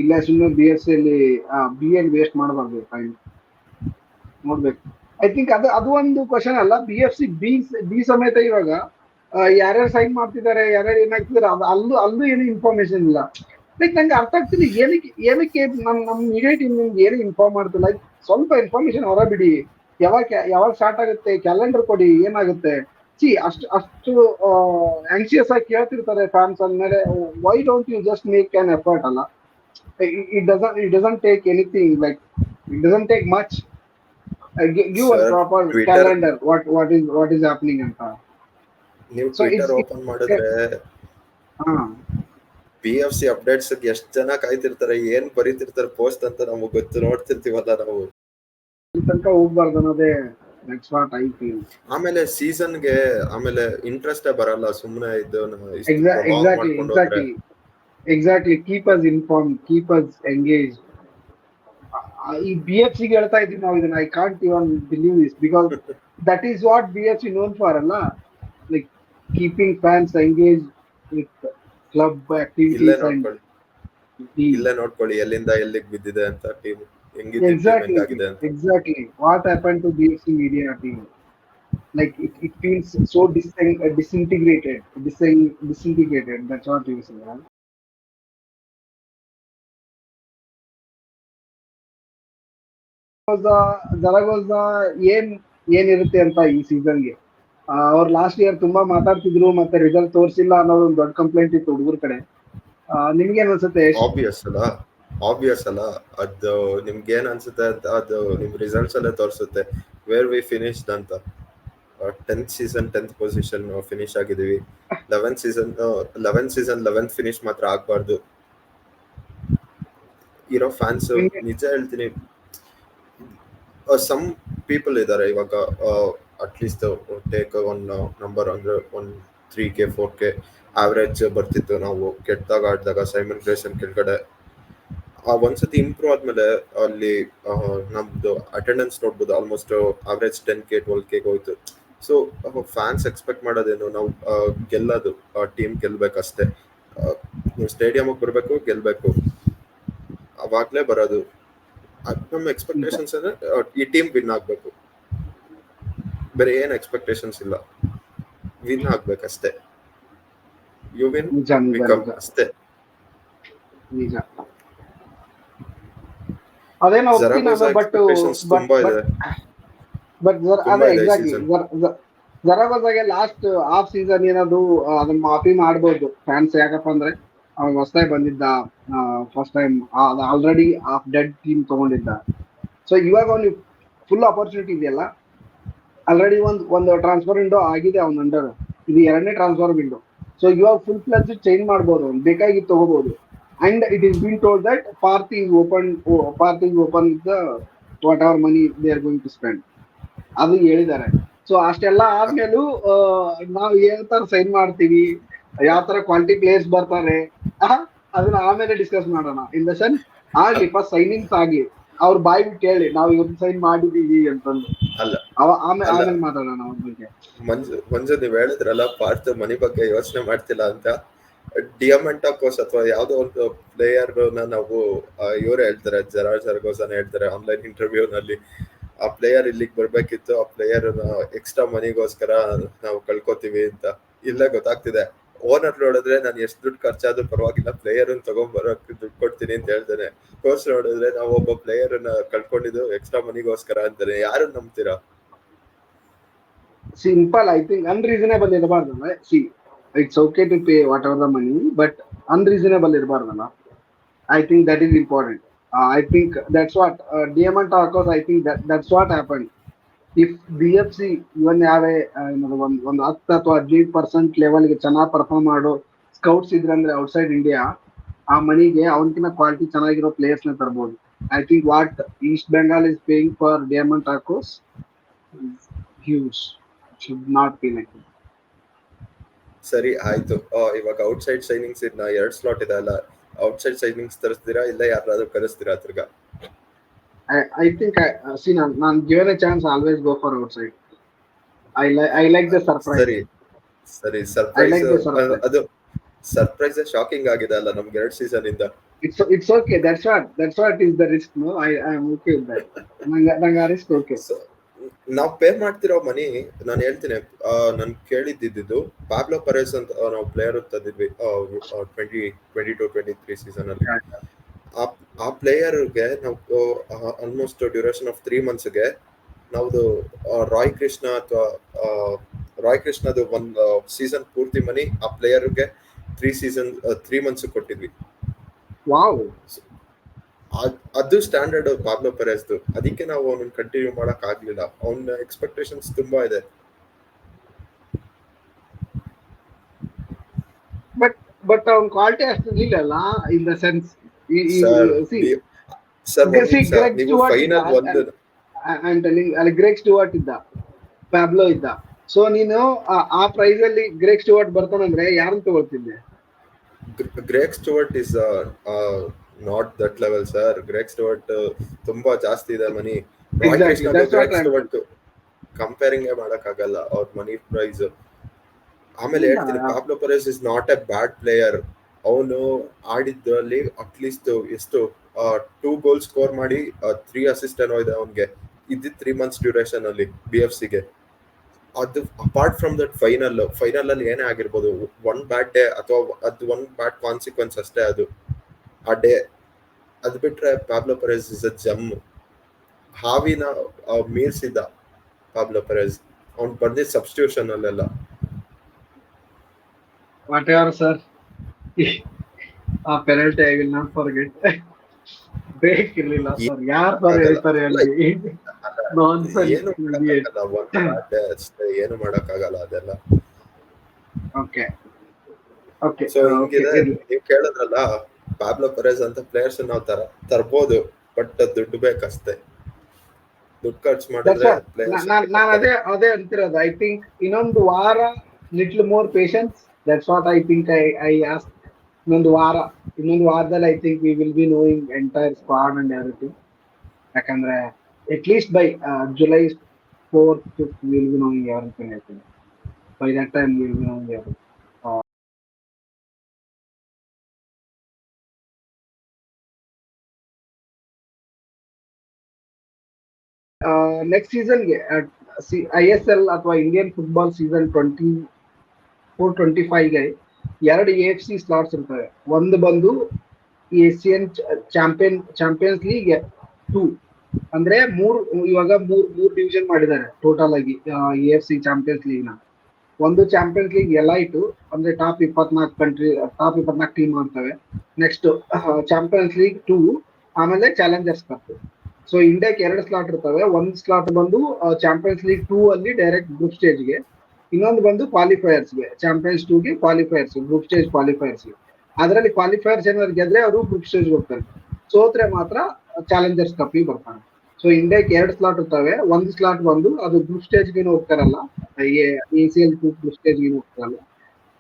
ಇಲ್ಲ ಸುಮ್ಮನೆ BFC ಅಲ್ಲಿ BL ವೇಸ್ಟ್ ಮಾಡಬಾರ್ದು ಟೈಮ್. ನೋಡ್ಬೇಕು. ಐ ಥಿಂಕ್ ಅದು ಒಂದು ಕ್ವಶನ್ ಅಲ್ಲ. BFC ಬಿ ಸಮೇತ ಇವಾಗ ಯಾರ್ಯಾರು ಸೈನ್ ಮಾಡ್ತಿದ್ದಾರೆ, ಯಾರ್ಯಾರು ಏನಾಗ್ತಿದ್ದಾರೆ, ಅಲ್ಲೂ ಏನು ಇನ್ಫಾರ್ಮೇಶನ್ ಇಲ್ಲ. ಲೈಕ್ ನಂಗೆ ಅರ್ಥ ಆಗ್ತಿಲ್ಲ ಏನಕ್ಕೆ ನಮ್ ಮೀಡಿಯಾ ಟೀಮ್ ನಿಮ್ಗೆ ಏನು ಇನ್ಫಾರ್ಮ್ ಮಾಡ್ತಿಲ್ಲ. ಲೈಕ್ ಸ್ವಲ್ಪ ಇನ್ಫಾರ್ಮೇಶನ್ ಹೊರ ಬಿಡಿ. ಯಾವಾಗ ಸ್ಟಾರ್ಟ್ ಆಗುತ್ತೆ, ಕ್ಯಾಲೆಂಡರ್ ಕೊಡಿ, ಏನಾಗುತ್ತೆ. ಅಷ್ಟು ಆಂಕ್ಷಿಯಸ್ ಆಗಿ ಕೇಳ್ತಿರ್ತಾರೆ ಫ್ಯಾನ್ಸ್ ಅಂದ್ಮೇಲೆ. Why don't you just make an effort ಅಲ್ಲ. It doesn't take anything, like it doesn't take much. Give a proper calendar what is happening anta. ನೀವು ಟ್ವಿಟರ್ ಓಪನ್ ಮಾಡಿದ್ರೆ BFC ಅಪ್ಡೇಟ್ಸ್ ಎಷ್ಟು ಜನ ಕಾಯ್ತಿರ್ತಾರೆ, ಏನ್ ಬರೀತಿರ್ತಾರೆ ಪೋಸ್ಟ್ ಅಂತ ನಮಗೆ ಗೊತ್ತು, ನೋಡ್ತಿರ್ತೀವಲ್ಲ ನಾವು. ತನಕ ಹೋಗ್ಬಾರ್ದು ಅನ್ನೋದೇ ನೆಕ್ಸ್ಟ್ ವಾಟ್ ಐ ಫೀಲ್. ಆಮೇಲೆ ಸೀಸನ್ಗೆ ಆಮೇಲೆ ಇಂಟ್ರೆಸ್ಟ್ ಬರಲ್ಲ ಸುಮ್ಮನೆ ಇದು. Exactly. Keep us informed, keep us engaged. ಈ BFC ಗೆ ಹೇಳ್ತಾ ಇದೀವಿ ನಾವು ಇದನ್ನ. I can't even believe this because that is what BFC known for ಅಲ್ಲ, like keeping fans engage with club ಇಲ್ಲೇ ಆಕ್ಟಿವಿಟೀಸ್ ಅಂಡ್ ನೋಡ್ಕೊಳ್ಳಿ ಇಲ್ಲೇ ನೋಡ್ಕೊಳ್ಳಿ ಎಲ್ಲಿಂದ ಎಲ್ಲಿಗೆ ಬಿದ್ದಿದೆ ಅಂತ ಟೀಮ್ ಹೆಂಗಿದ್ದ ಟೀಮ್ ಹೆಂಗಾಗಿದೆ ಅಂತ. exactly what happened to BFC media team. Like it feels so disintegrated. That's what you say. Huh? Zaragoza ಏನಿರುತ್ತೆ ಅಂತ ಈ ಸೀಸನ್ಗೆ. ಅವ್ರು ಲಾಸ್ಟ್ ಇಯರ್ ತುಂಬಾ ಮಾತಾಡ್ತಿದ್ರು, ಮತ್ತೆ ರಿಸಲ್ಟ್ ತೋರಿಸಿಲ್ಲ ಅನ್ನೋದು ಒಂದು ದೊಡ್ಡ ಕಂಪ್ಲೇಂಟ್ ಇತ್ತು ಹುಡುಗರ ಕಡೆ. ನಿಮ್ಗೇನ್ ಅನ್ಸುತ್ತೆ? ಆಬ್ವಿಯಸ್ ಅಲ್ಲ ಅದು ನಿಮ್ಗೆ ಏನ್ ಅನ್ಸುತ್ತೆ ಅಂತ ಅದು ನಿಮ್ ರಿಸಲ್ಟ್ಸ್ ಅಲ್ಲೇ ತೋರಿಸುತ್ತೆ ವೇರ್ ವಿ ಫಿನಿಶ್ಡ್ ಅಂತ. 10th season 10th position finish ಆಗಿದೀವಿ. 11th season 11th ಫಿನಿಶ್ ಮಾತ್ರ ಆಗ್ಬಾರ್ದು. ಇರೋ ಫ್ಯಾನ್ಸ್ ನಿಜ ಹೇಳ್ತೀನಿ, ಸಮ್ ಪೀಪಲ್ ಇದ್ದಾರೆ ಇವಾಗ ಅಟ್ಲೀಸ್ಟ್ ಟೇಕ್ ಒನ್ ನಂಬರ್ ಅಂದ್ರೆ 3K 4K ಆವರೇಜ್ ಬರ್ತಿತ್ತು ನಾವು ಕೆಟ್ಟದಾಗ ಆಡಿದಾಗ ಸೈಮನ್ ಗ್ರೇಸನ್ ಕೆಳಗಡೆ. ಒಂದ್ಸತಿ ಇಂಪ್ರೂವ್ ಆದ್ಮೇಲೆ ಅಲ್ಲಿ ನಮ್ದು ಅಟೆಂಡೆನ್ಸ್ ನೋಡ್ಬೋದು, ಆಲ್ಮೋಸ್ಟ್ ಆವರೇಜ್ 10K 12K ಹೋಯ್ತು. ಸೊ ಫ್ಯಾನ್ಸ್ ಎಕ್ಸ್ಪೆಕ್ಟ್ ಮಾಡೋದೇನು, ನಾವು ಗೆಲ್ಲೋದು, ಟೀಮ್ ಗೆಲ್ಬೇಕಷ್ಟೇ. ನೀವು ಸ್ಟೇಡಿಯಂಗೆ ಬರಬೇಕು, ಗೆಲ್ಬೇಕು, ಅವಾಗ್ಲೇ ಬರೋದು. ನಮ್ಮ ಎಕ್ಸ್ಪೆಕ್ಟೇಷನ್ಸ್ ಅಂದ್ರೆ ಈ ಟೀಮ್ ವಿನ್ ಆಗ್ಬೇಕು, ಬೇರೆ ಏನ್ ಎಕ್ಸ್ಪೆಕ್ಟೇಷನ್ಸ್ ಇಲ್ಲ, ವಿನ್ ಆಗ್ಬೇಕಷ್ಟೇ. ಯು ವಿನ್ ಬಿಕಮ್ ಅಷ್ಟೇ. ನಿಜ ಅದೇನೋ ಜರಾಗೋಜಾಗೆ ಲಾಸ್ಟ್ ಹಾಫ್ ಸೀಸನ್ ಏನದು ಅದನ್ನ ಮಾಫಿ ಮಾಡ್ಬೋದು ಫ್ಯಾನ್ಸ್. ಯಾಕಪ್ಪ ಅಂದ್ರೆ ಅವ್ನು ಹೊಸದಾಗಿ ಬಂದಿದ್ದ, first time already half dead team ತಗೊಂಡಿದ್ದ. ಸೊ ಇವಾಗ ಅವ್ನಿಗೆ ಫುಲ್ ಅಪರ್ಚುನಿಟಿ ಇದೆಯಲ್ಲ, ಆಲ್ರೆಡಿ ಒಂದು ಟ್ರಾನ್ಸ್ಫರ್ ವಿಂಡೋ ಆಗಿದೆ ಅವನ ಅಂಡರ್, ಇದು 2ನೇ ಟ್ರಾನ್ಸ್ಫರ್ ವಿಂಡೋ. ಸೊ ಇವಾಗ ಫುಲ್ ಪ್ಲಸ್ ಚೇಂಜ್ ಮಾಡ್ಬೋದು, ಅವ್ನು ಬೇಕಾಗಿ ತಗೋಬಹುದು. And it is been told that Parth is open with the whatever money they are going to spend, ಅದು ಹೇಳಿದ್ದಾರೆ. ಸೊ ಅಷ್ಟೆಲ್ಲ ಆದ್ಮೇಲೂ ನಾವು ಯಾವ ತರ ಸೈನ್ ಮಾಡ್ತೀವಿ, ಯಾವ ತರ ಕ್ವಾಲಿಟಿ ಪ್ಲೇಯರ್ಸ್ ಬರ್ತಾರೆ, ಅದನ್ನ ಆಮೇಲೆ ಡಿಸ್ಕಸ್ ಮಾಡೋಣ. ಇನ್ ದ ಸೆನ್ಸ್ ಆಗ್ಲಿ ಫಸ್ಟ್ ಸೈನಿಂಗ್ಸ್ ಆಗ್ಲಿ, ಅವ್ರ ಬಾಯಿ ಬಿಟ್ಟು ಹೇಳಿ ನಾವು ಇವತ್ತು ಸೈನ್ ಮಾಡಿದೀವಿ ಅಂತಂದು, ಆಮೇಲೆ ಮಾತಾಡೋಣ ಅವ್ರ ಬಗ್ಗೆ. ಮಂಜು ನೀವ್ ಹೇಳಿದ್ರಲ್ಲ ಪಾರ್ತ್ ಮನಿ ಬಗ್ಗೆ ಯೋಚನೆ ಮಾಡ್ತಿಲ್ಲ ಅಂತ. ಡಿಯಾಮಂಟಾಕೋಸ್ ಅಥವಾ ಯಾವ್ದೋ ಒಂದು ಪ್ಲೇಯರ್ ನಾವು ಇವ್ರು ಹೇಳ್ತಾರೆ, ಜರಾಗೋಜಾನ ಹೇಳ್ತಾರೆ ಆನ್ಲೈನ್ ಇಂಟರ್ವ್ಯೂ ನಲ್ಲಿ, ಆ ಪ್ಲೇಯರ್ ಇಲ್ಲಿಗೆ ಬರ್ಬೇಕಿತ್ತು, ಆ ಪ್ಲೇಯರ್ ಎಕ್ಸ್ಟ್ರಾ ಮನಿಗೋಸ್ಕರ ನಾವು ಕಳ್ಕೊತೀವಿ ಅಂತ. ಇಲ್ಲೇ ಗೊತ್ತಾಗ್ತಿದೆ, ಓನರ್ ನೋಡಿದ್ರೆ ನಾನು ಎಷ್ಟು ದುಡ್ಡು ಖರ್ಚಾದ್ರೂ ಪರವಾಗಿಲ್ಲ ಪ್ಲೇಯರ್ ತಗೊಂಡ್ಬರೋಕ್ ದುಡ್ಡು ಕೊಡ್ತೀನಿ ಅಂತ ಹೇಳ್ತಾನೆ. ಕೋಚ್ ನೋಡಿದ್ರೆ ನಾವು ಒಬ್ಬ ಪ್ಲೇಯರ್ ಕಳ್ಕೊಂಡಿದ್ದು ಎಕ್ಸ್ಟ್ರಾ ಮನಿಗೋಸ್ಕರ ಅಂತಾನೆ. ಯಾರು ನಂಬ್ತೀರಾ? ಸಿಂಪಲ್, ಐ ಥಿಂಕ್ ಅನ್ರೀಸನೇಬಲ್ ಇರಬಾರ್ದಲ್ಲ. It's okay to pay whatever the money, but unreasonable ಇರಬಾರ್ದಲ್ಲ. I think that is important. I think that's what Diamantakos, I think that's what happened. If BFC even have ಒಂದು 10 ಅಥವಾ 15% ಲೆವೆಲ್ಗೆ ಚೆನ್ನಾಗಿ perform ಮಾಡೋ scouts ಇದ್ರಂದ್ರೆ outside India, ಆ ಮನಿಗೆ ಅವನಕಿನ್ನ quality ಚೆನ್ನಾಗಿರೋ players ನ ತರಬಹುದು. I think what East Bengal is paying for Diamantakos huge, should not be like that. ಸರಿ ಆಯ್ತು, ಇವಾಗ ಔಟ್ಸೈಡ್ ಸೈನಿಂಗ್ಸ್ ಇನ್ನ 2 ಸ್ಲಾಟ್ ಇದೆ ಅಲ್ಲ, ಔಟ್ಸೈಡ್ ಸೈನಿಂಗ್ಸ್ ತರಿಸ್ತೀರಾ ಇಲ್ಲ ಯಾರಾದ್ರೂ ಕರೆಸ್ತೀರಾ ತಿರ್ಗಾ? I think ನಾನು given a chance always go for outside. I like the surprise. ಸರಿ ಸರ್ಪ್ರೈಸ್, ಅದು ಸರ್ಪ್ರೈಸ್ ಶಾಕಿಂಗ್ ಆಗಿದೆ ಅಲ್ಲ ನಮ್ಗೆ 2 ಸೀಸನ್ ಇಂದ. It's okay, that's what is the risk. No, I am okay with that. ನಂಗೆ ಆ ರಿಸ್ಕ್ ಓಕೆ. ನಾವು ಪೇ ಮಾಡ್ತಿರೋ ಮನಿ ನಾನು ಹೇಳ್ತೀನಿ, ನಾನು ಕೇಳಿದ್ದಿದ್ದು ಪಾಬ್ಲೋ ಪರೇಸ್ ಅಂತ ನಾವು ಪ್ಲೇಯರ್ ತಂದಿದ್ವಿ 2022-23 ಸೀಸನ್ ಅಲ್ಲಿ. ಆ ಪ್ಲೇಯರ್ಗೆ ನಾವು ಆಲ್ಮೋಸ್ಟ್ ಡ್ಯೂರೇಷನ್ ಆಫ್ 3 monthsಗೆ ನಾವು ರಾಯ್ ಕೃಷ್ಣದು ಒಂದು ಸೀಸನ್ ಪೂರ್ತಿ ಮನಿ ಆ ಪ್ಲೇಯರ್ಗೆ 3 months ಕೊಟ್ಟಿದ್ವಿ. ವಾವ್, ಅದು ಸ್ಟ್ಯಾಂಡರ್ಡ್ ಪಾಬ್ಲೋ ಪೆರೆಸ್ದು. ಅದಕ್ಕೆ ನಾವು ಅವನನ್ನ ಕಂಟಿನ್ಯೂ ಮಾಡಕ್ ಆಗ್ಲಿಲ್ಲ, ಅವನ ಎಕ್ಸ್ಪೆಕ್ಟೇಷನ್ಸ್ ತುಂಬಾ ಇದೆ. ಬಟ್ ಅವನ ಕ್ವಾಲಿಟಿ ಅಷ್ಟು ಇಲ್ಲಲ್ಲ, ಇನ್ ದ ಸೆನ್ಸ್ ಅಲ್ಲಿ ಗ್ರೇಗ್ ಸ್ಟುವರ್ಟ್ ಇದ್ದ, ಪ್ಯಾಬ್ಲೋ ಇದ್ದ. ಸೊ ನೀನು ಆ ಪ್ರೈಸ್ ಅಲ್ಲಿ ಗ್ರೇಗ್ ಸ್ಟುವರ್ಟ್ ಬರ್ತಾನಂದ್ರೆ ಯಾರನ್ನ ತಗೊಳ್ತಿದ್ದೆ? Greg Stewart is not that level sir. Greg Stewart ತುಂಬಾ ಜಾಸ್ತಿ ಇದೆ ಮನಿ. ರಾಯ್ Exactly, ಕೃಷ್ಣಗೂ that's what Greg I'm Stewart comparing ಮಾಡಕ್ಕಾಗಲ್ಲ ಅವ್ರ ಮನಿ ಪ್ರೈಸ್. ಆಮೇಲೆ saying. ಹೇಳ್ತೀನಿ, Pablo Perez is not a bad player. ಅವನು ಆಡಿದ್ರಲ್ಲಿ ಅಟ್ಲೀಸ್ಟ್ ಎಷ್ಟು 2 ಗೋಲ್ ಸ್ಕೋರ್ ಮಾಡಿ 3 ಅಸಿಸ್ಟ್ ಏನೋ ಇದೆ ಅವನ್ಗೆ ಇದ್ದಿದ್ 3 months ಡ್ಯೂರೇಷನ್ ಅಲ್ಲಿ BFCಗೆ. ಅದು ಅಪಾರ್ಟ್ ಫ್ರಮ್ ದಟ್ ಫೈನಲ್ ಅಲ್ಲಿ ಏನೇ ಆಗಿರ್ಬೋದು, ಒನ್ ಬ್ಯಾಡ್ ಡೇ ಅಥವಾ ಅದು ಒನ್ ಬ್ಯಾಡ್ ಕಾನ್ಸಿಕ್ವೆನ್ಸ್ ಅಷ್ಟೇ ಅದು ಆ ಡೇ. ಅದು ಬಿಟ್ರೆ ಪಾಬ್ಲೋ ಪೆರೆಸ್ ಇಸ್ ಅ ಜಮ್. ಹಾವಿನ ಮೀರ್ಸಿದ್ದ ಪಾಬ್ಲೋ ಪೆರೆಸ್. ಅವ್ನು ಬಂದಿದ್ದ ಸಬ್ಸ್ಟಿಟ್ಯೂಷನ್ ಅಲ್ಲೆಲ್ಲ. Whatever, sir. ಆ penalty I will not forget. ಬೇಕಿರ್ಲಿಲ್ಲ ಸರ್, ಯಾರು ಸರ್ ಹೇಳ್ತಾರೆ ಅಲ್ಲಿ ನಾನ್ಸೆನ್ಸ್. ಏನು ಮಾಡಕ್ಕಾಗಲ್ಲ, ಒಂದ್ bad day ಅಷ್ಟೇ, ಏನು ಮಾಡಕ್ಕಾಗಲ್ಲ ಅದೆಲ್ಲ. ಓಕೆ ಓಕೆ ಸೊ ಹಿಂಗಿದೆ. ನೀವ್ ಕೇಳಿದ್ರಲ್ಲ ಪಾಬ್ಲೋ ಪೆರೆಸ್ ಅಂತ ಪ್ಲೇಯರ್ಸ್ ನಾವು ತರ್ಬೋದು, ಬಟ್ ದುಡ್ಡು ಬೇಕಷ್ಟೇ. ದುಡ್ಡು ಖರ್ಚು ಮಾಡಿದ್ರೆ ನಾನು ಅದೇ ಅಂತಿರೋದು. ಐ ಥಿಂಕ್ ಇನ್ನೊಂದು ವಾರ little more patience. That's what I think I ask. ಇನ್ನೊಂದು ವಾರದಲ್ಲಿ I think we will be knowing entire squad and everything. ಯಾಕಂದ್ರೆ at least by July 4th, 5th, we will be knowing everything. I think by that time we will be knowing everything. Next season ISL ಅಥವಾ Indian football season 24-25ಗೆ 2 AFC slots ಇರ್ತವೆ. ಒಂದು ಬಂದು Asian champions league 2, ಅಂದ್ರೆ ಇವಾಗ ಮೂರು division ಮಾಡಿದ್ದಾರೆ total ಆಗಿ AFC ಚಾಂಪಿಯನ್ಸ್ ಲೀಗ್ ನ. ಒಂದು ಚಾಂಪಿಯನ್ಸ್ ಲೀಗ್ ಎಲೈಟ್, ಅಂದ್ರೆ ಟಾಪ್ 24 ಟೀಮ್ ಮಾಡ್ತವೆ. ನೆಕ್ಸ್ಟ್ ಚಾಂಪಿಯನ್ಸ್ ಲೀಗ್ 2, ಆಮೇಲೆ ಚಾಲೆಂಜರ್ಸ್ ಕಪ್. ಸೊ ಇಂಡಿಯಾಕ್ಕೆ 2 ಸ್ಲಾಟ್ ಇರ್ತವೆ. ಒಂದು ಸ್ಲಾಟ್ ಬಂದು ಚಾಂಪಿಯನ್ಸ್ ಲೀಗ್ 2 ಅಲ್ಲಿ ಡೈರೆಕ್ಟ್ ಗ್ರೂಪ್ ಸ್ಟೇಜ್ಗೆ, ಇನ್ನೊಂದು ಬಂದು ಕ್ವಾಲಿಫೈಯರ್ಸ್ಗೆ, ಚಾಂಪಿಯನ್ಸ್ 2ಗೆ ಕ್ವಾಲಿಫೈಯರ್ಸ್, ಗ್ರೂಪ್ ಸ್ಟೇಜ್ ಕ್ವಾಲಿಫೈಯರ್ಸ್ಗೆ. ಅದರಲ್ಲಿ ಕ್ವಾಲಿಫೈಯರ್ಸ್ ಏನಾದ್ರು ಗೆದ್ರೆ ಅವರು ಗ್ರೂಪ್ ಸ್ಟೇಜ್ ಹೋಗ್ತಾರೆ, ಸೋತ್ರೆ ಮಾತ್ರ ಚಾಲೆಂಜರ್ಸ್ ಕಪ್ಪಿಗೆ ಬರ್ತಾರೆ. ಸೊ ಇಂಡಿಯಾಕ್ಕೆ 2 ಸ್ಲಾಟ್ ಇರ್ತವೆ. ಒಂದು ಸ್ಲಾಟ್ ಬಂದು ಅದು ಗ್ರೂಪ್ ಸ್ಟೇಜ್ಗೆ ಹೋಗ್ತಾರಲ್ಲ, ACL ಗ್ರೂಪ್ ಸ್ಟೇಜ್ಗೆ ಹೋಗ್ತಾರಲ್ಲ,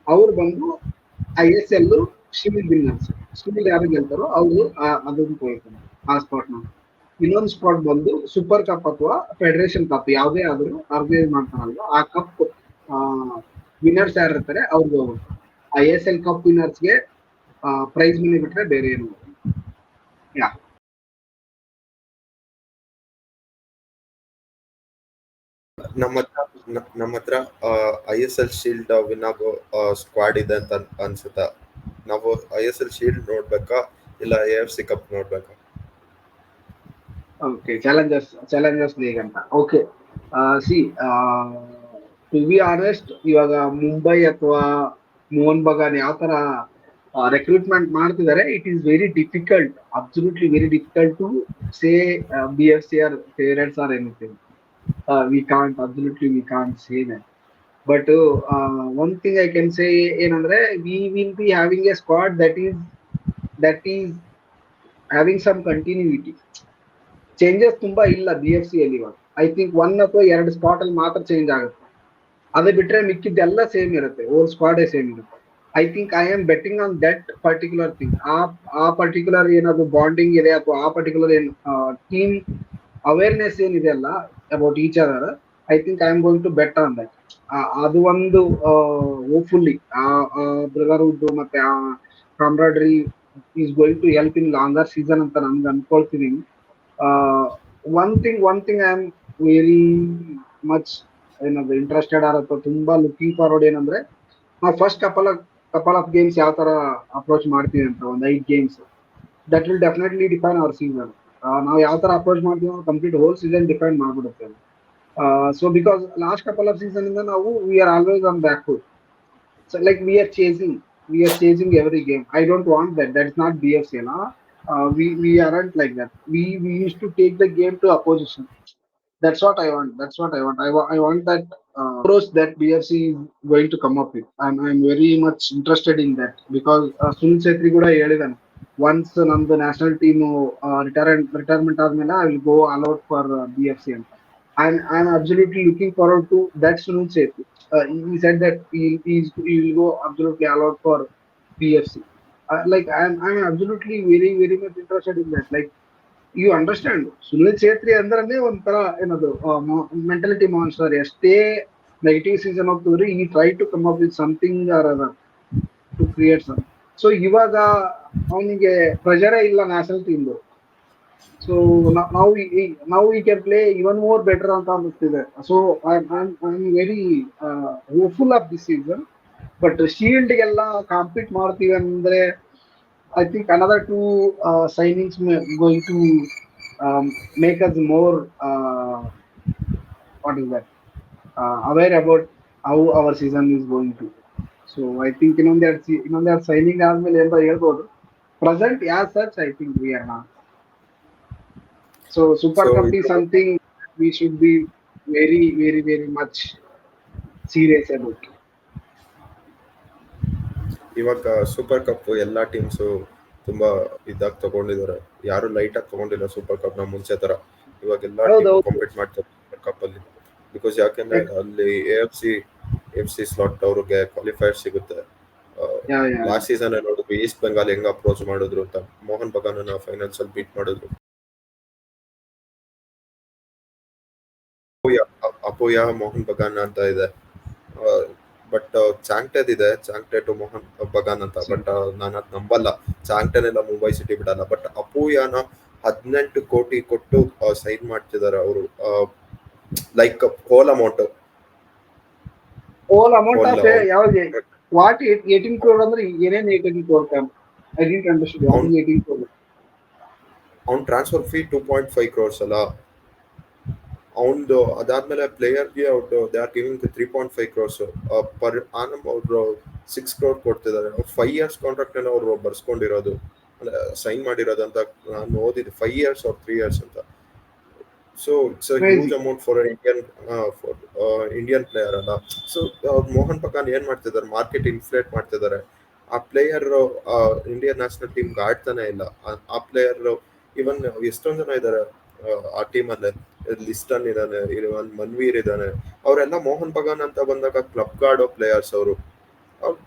ಅವ್ರು ಬಂದು ISL ಶೀಲ್ಡ್ ವಿನ್ನರ್ಸ್. ಶೀಲ್ಡ್ ಯಾರು ಗೆಲ್ತಾರೋ ಅವರು ಅದನ್ನು ಹೋಗ್ತಾರೆ ಆ ಸ್ಪಾಟ್ ನ. ಇನ್ನೊಂದು ಸ್ಪಾಟ್ ಬಂದು ಸೂಪರ್ ಕಪ್ ಅಥವಾ ಫೆಡರೇಷನ್ ಕಪ್, ಯಾವುದೇ ಆದ್ರೂ ಆರ್ಗನೈಸ್ ಮಾಡ್ತಾರಲ್ವ, ಆ ಕಪ್ ವಿನ್ನರ್ಸ್ ಯಾರು ಇರ್ತಾರೆ ಅವ್ರಿಗೆ ಹೋಗುತ್ತೆ. ISL ಕಪ್ ವಿನ್ನರ್ಸ್ಗೆ ಪ್ರೈಸ್ ಮನಿ ಬಿಟ್ರೆ ಬೇರೆ ಏನು. ಯಾ ನಮ್ಮ ಹತ್ರ ISL ಶೀಲ್ಡ್ ವಿನ್ ಆಗೋ ಸ್ಕ್ವಾಡ್ ಇದೆ ಅಂತ ಅನ್ಸುತ್ತಾ? ನಾವು ISL ಶೀಲ್ಡ್ ನೋಡ್ಬೇಕಾ ಇಲ್ಲ AFC ಕಪ್ ನೋಡ್ಬೇಕಾ? ಓಕೆ, ಚಾಲೆಂಜರ್ಸ್ ಲೀಗ್ ಅಂತ. ಓಕೆ, ಟು ಬಿ ಆನೆಸ್ಟ್, ಇವಾಗ ಮುಂಬೈ ಅಥವಾ ಮೋಹನ್ ಬಗಾನ್ ಯಾವ ತರ ರೆಕ್ರೂಟ್ಮೆಂಟ್ ಮಾಡ್ತಿದ್ದಾರೆ, it is very difficult, absolutely very difficult to say BFC are favourites or anything. we can't say that. But one thing I can say ಏನಂದ್ರೆ, we will be having a squad that is having some continuity. Changes ತುಂಬಾ ಇಲ್ಲ BFC ಅಲ್ಲಿ ಇವಾಗ. I think 1 ಅಥವಾ 2 spot ಅಲ್ಲಿ ಮಾತ್ರ change ಆಗುತ್ತೆ. ಅದೇ ಬಿಟ್ರೆ ಮಿಕ್ಕಿದ್ದೆಲ್ಲ ಸೇಮ್ ಇರುತ್ತೆ, ಓಲ್ಡ್ ಸ್ಕ್ವಾಡೇ ಸೇಮ್ ಇರುತ್ತೆ. I think I am betting on that particular thing. ಆ ಪರ್ಟಿಕ್ಯುಲರ್ ಏನಾದ್ರು ಬಾಂಡಿಂಗ್ ಇದೆ ಅಥವಾ ಆ ಪರ್ಟಿಕ್ಯುಲರ್ ಏನು ಟೀಮ್ ಅವೇರ್ನೆಸ್ ಏನಿದೆ ಅಲ್ಲ about each other, I think I am going to bet on that. ಅದು ಒಂದು ಹೋಪ್ಫುಲ್ಲಿ ಬ್ರದರ್ಹುಡ್ ಮತ್ತೆ ಆ camaraderie is going to help in longer season ಅಂತ ನನ್ಗೆ ಅನ್ಕೊಳ್ತೀನಿ. One thing I am very much ಏನಾದ್ರು ಇಂಟ್ರೆಸ್ಟೆಡ್ ಅಥವಾ ತುಂಬಾ ಲುಕಿಂಗ್ ಫಾರ್ವರ್ಡ್ ಏನಂದ್ರೆ, ನಾವು ಫಸ್ಟ್ ಕಪಲ್ ಆಫ್ ಗೇಮ್ಸ್ ಯಾವ ತರ ಅಪ್ರೋಚ್ ಮಾಡ್ತೀವಿ ಅಂತ, ಒಂದು 5 games, that will definitely define our season. ನಾವು ಯಾವ ತರ ಅಪ್ರೋಚ್ ಮಾಡ್ತೀವಿ ಕಂಪ್ಲೀಟ್ ಹೋಲ್ ಸೀಸನ್ ಡಿಪೆಂಡ್ ಮಾಡ್ಬಿಡುತ್ತೆ. So because last couple of season ಇಂದ ನಾವು we are always on back foot. So like we are chasing every game. I don't want that is not BFC. We aren't like that. We used to take the game to opposition. That's what I want. I want that approach that BFC is going to come up with. I'm very much interested in that because Sunil Chhetri kuda ಹೇಳಿದಾನೆ, once namdu national team retirement ಆದ್ಮೇಲೆ I will go all out for BFC ಅಂತ. I'm absolutely looking forward to that. Sunil Chhetri he said that he will go absolutely all out for BFC. I'm absolutely very very much interested in that. Like you understand, Sunil ಛೇತ್ರಿ ಅಂದ್ರೆ ಒಂಥರ ಏನದು mentality monster. ಎಷ್ಟೇ negative season ಹೋಗ್ತಿದ್ರು ಈ try to come up with something or other to create some. So ಇವಾಗ ಅವನಿಗೆ ಪ್ರೆಷರೇ ಇಲ್ಲ ನ್ಯಾಷನಲ್ ಟೀಮ್ದು. ಸೊ ನಾವು ಈ can play even more better ಅಂತ ಅನ್ನಿಸ್ತಿದೆ. So I very hopeful of this season. But ಶೀಲ್ಡ್ಗೆಲ್ಲ ಕಾಂಪೀಟ್ ಮಾಡ್ತೀವಿ ಅಂದ್ರೆ I think another two signings going to make us more what is that aware about how our season is going to. So I think ಇನ್ನೊಂದೆರಡು signing ಆದ್ಮೇಲೆ ಅಂತ ಹೇಳ್ಬೋದು. Present as such, I think we are not. So Super So, Cup is something we should be very very very much serious about. ಇವಾಗ super cup ಎಲ್ಲಾ teams ತುಂಬಾ ಇದಾಗಿ ತಗೊಂಡಿದ್ದಾರೆ. ಯಾರು ಲೈಟ್ ಆಗಿ ತಗೊಂಡಿಲ್ಲ ಸೂಪರ್ ಕಪ್ ನ ಮುಂಚೆ ತರ. ಇವಾಗ ಎಲ್ಲಾ ಟೀಮ್ ಕಾಂಪೀಟ್ ಮಾಡ್ತಾರೆ ಸೂಪರ್ ಕಪ್ ಅಲ್ಲಿ. ಬಿಕಾಸ್ ಯಾಕೆಂದ್ರೆ ಅಲ್ಲಿ ಎಫ್ ಸಿ ಸ್ಲಾಟ್ ಅವ್ರಿಗೆ ಕ್ವಾಲಿಫೈರ್ ಸಿಗುತ್ತೆ. ಲಾಸ್ಟ್ ಸೀಸನ್ ನೋಡಿದ್ರು ಈಸ್ಟ್ ಬೆಂಗಾಲ್ ಹೆಂಗ್ ಅಪ್ರೋಚ್ ಮಾಡಿದ್ರು ಅಂತ. ಮೋಹನ್ ಬಗಾನ್ ಫೈನಲ್ಸ್ ಅಲ್ಲಿ ಬೀಟ್ ಮಾಡಿದ್ರು. ಅಪೋಯ ಮೋಹನ್ ಬಗಾನ್ ಅಂತ ಇದೆ. ಬಟ್ ಚಾಂಗ್ಟೆದ್ ಇದೆ, ಚಾಂಗ್ಟೆ ಟು ಮೋಹನ್ ಬಗಾನ್ ಅಂತ. ಬಟ್ ನಾನು ಅದ್ ನಂಬಲ್ಲ. ಚಾಂಗ್ಟೆನೆಲ್ಲ ಮುಂಬೈ ಸಿಟಿ ಬಿಡಲ್ಲ. ಬಟ್ ಅಪೋಯಾನ 18 ಕೋಟಿ ಕೊಟ್ಟು ಸೈನ್ ಮಾಡ್ತಿದ್ದಾರೆ ಅವರು. ಲೈಕ್ ಹೋಲ್ ಅಮೌಂಟ್ ಆಫ್ ಯಾವ್ದು ವಾಟ್ 18 crore ಅಂದ್ರೆ ಏನೇನು 18 crore I didn't understand 18 crore. ಅವ್ನ್ ಟ್ರಾನ್ಸ್ಫರ್ ಫೀ 2.5 crores ಅಲ್ಲ. ಅವನ್ದು ಅದಾದ್ಮೇಲೆ ಪ್ಲೇಯರ್ಗೆ ಅವ್ರು they are giving 3.5 crores per annum. ಅವ್ರು 6 crore ಕೊಡ್ತಿದ್ದಾರೆ. 5 years ಕಾಂಟ್ರಾಕ್ಟ್ ಅನ್ನ ಅವ್ರು ಬರ್ಸ್ಕೊಂಡಿರೋದು, ಸೈನ್ ಮಾಡಿರೋದು ಅಂತ ನಾನು ಓದಿದ್ದೆ. 5 years or 3 years ಅಂತ. So it's a huge amount for Indian player ಅಲ್ಲ. ಸೊ ಮೋಹನ್ ಬಗಾನ್ ಏನ್ ಮಾಡ್ತಿದ್ದಾರೆ, ಮಾರ್ಕೆಟ್ ಇನ್ಫ್ಲೇಟ್ ಮಾಡ್ತಿದ್ದಾರೆ. ಆ ಪ್ಲೇಯರ್ ಇಂಡಿಯನ್ ನ್ಯಾಷನಲ್ ಟೀಮ್ ಆಡ್ತಾನೆ ಇಲ್ಲ. ಆ ಪ್ಲೇಯರ್ ಇವನ್ ಎಷ್ಟೊಂದ್ ಜನ ಇದ್ದಾರೆ ಆ ಟೀಮ್ ಅಲ್ಲೇ. ಲಿಸ್ಟನ್ ಇದಾನೆ, ಇವನ್ ಮನ್ವೀರ್ ಇದಾನೆ. ಅವರೆಲ್ಲ ಮೋಹನ್ ಬಗಾನ್ ಅಂತ ಬಂದಾಗ ಕ್ಲಬ್ ಆಡೋ ಪ್ಲೇಯರ್ಸ್ ಅವರು.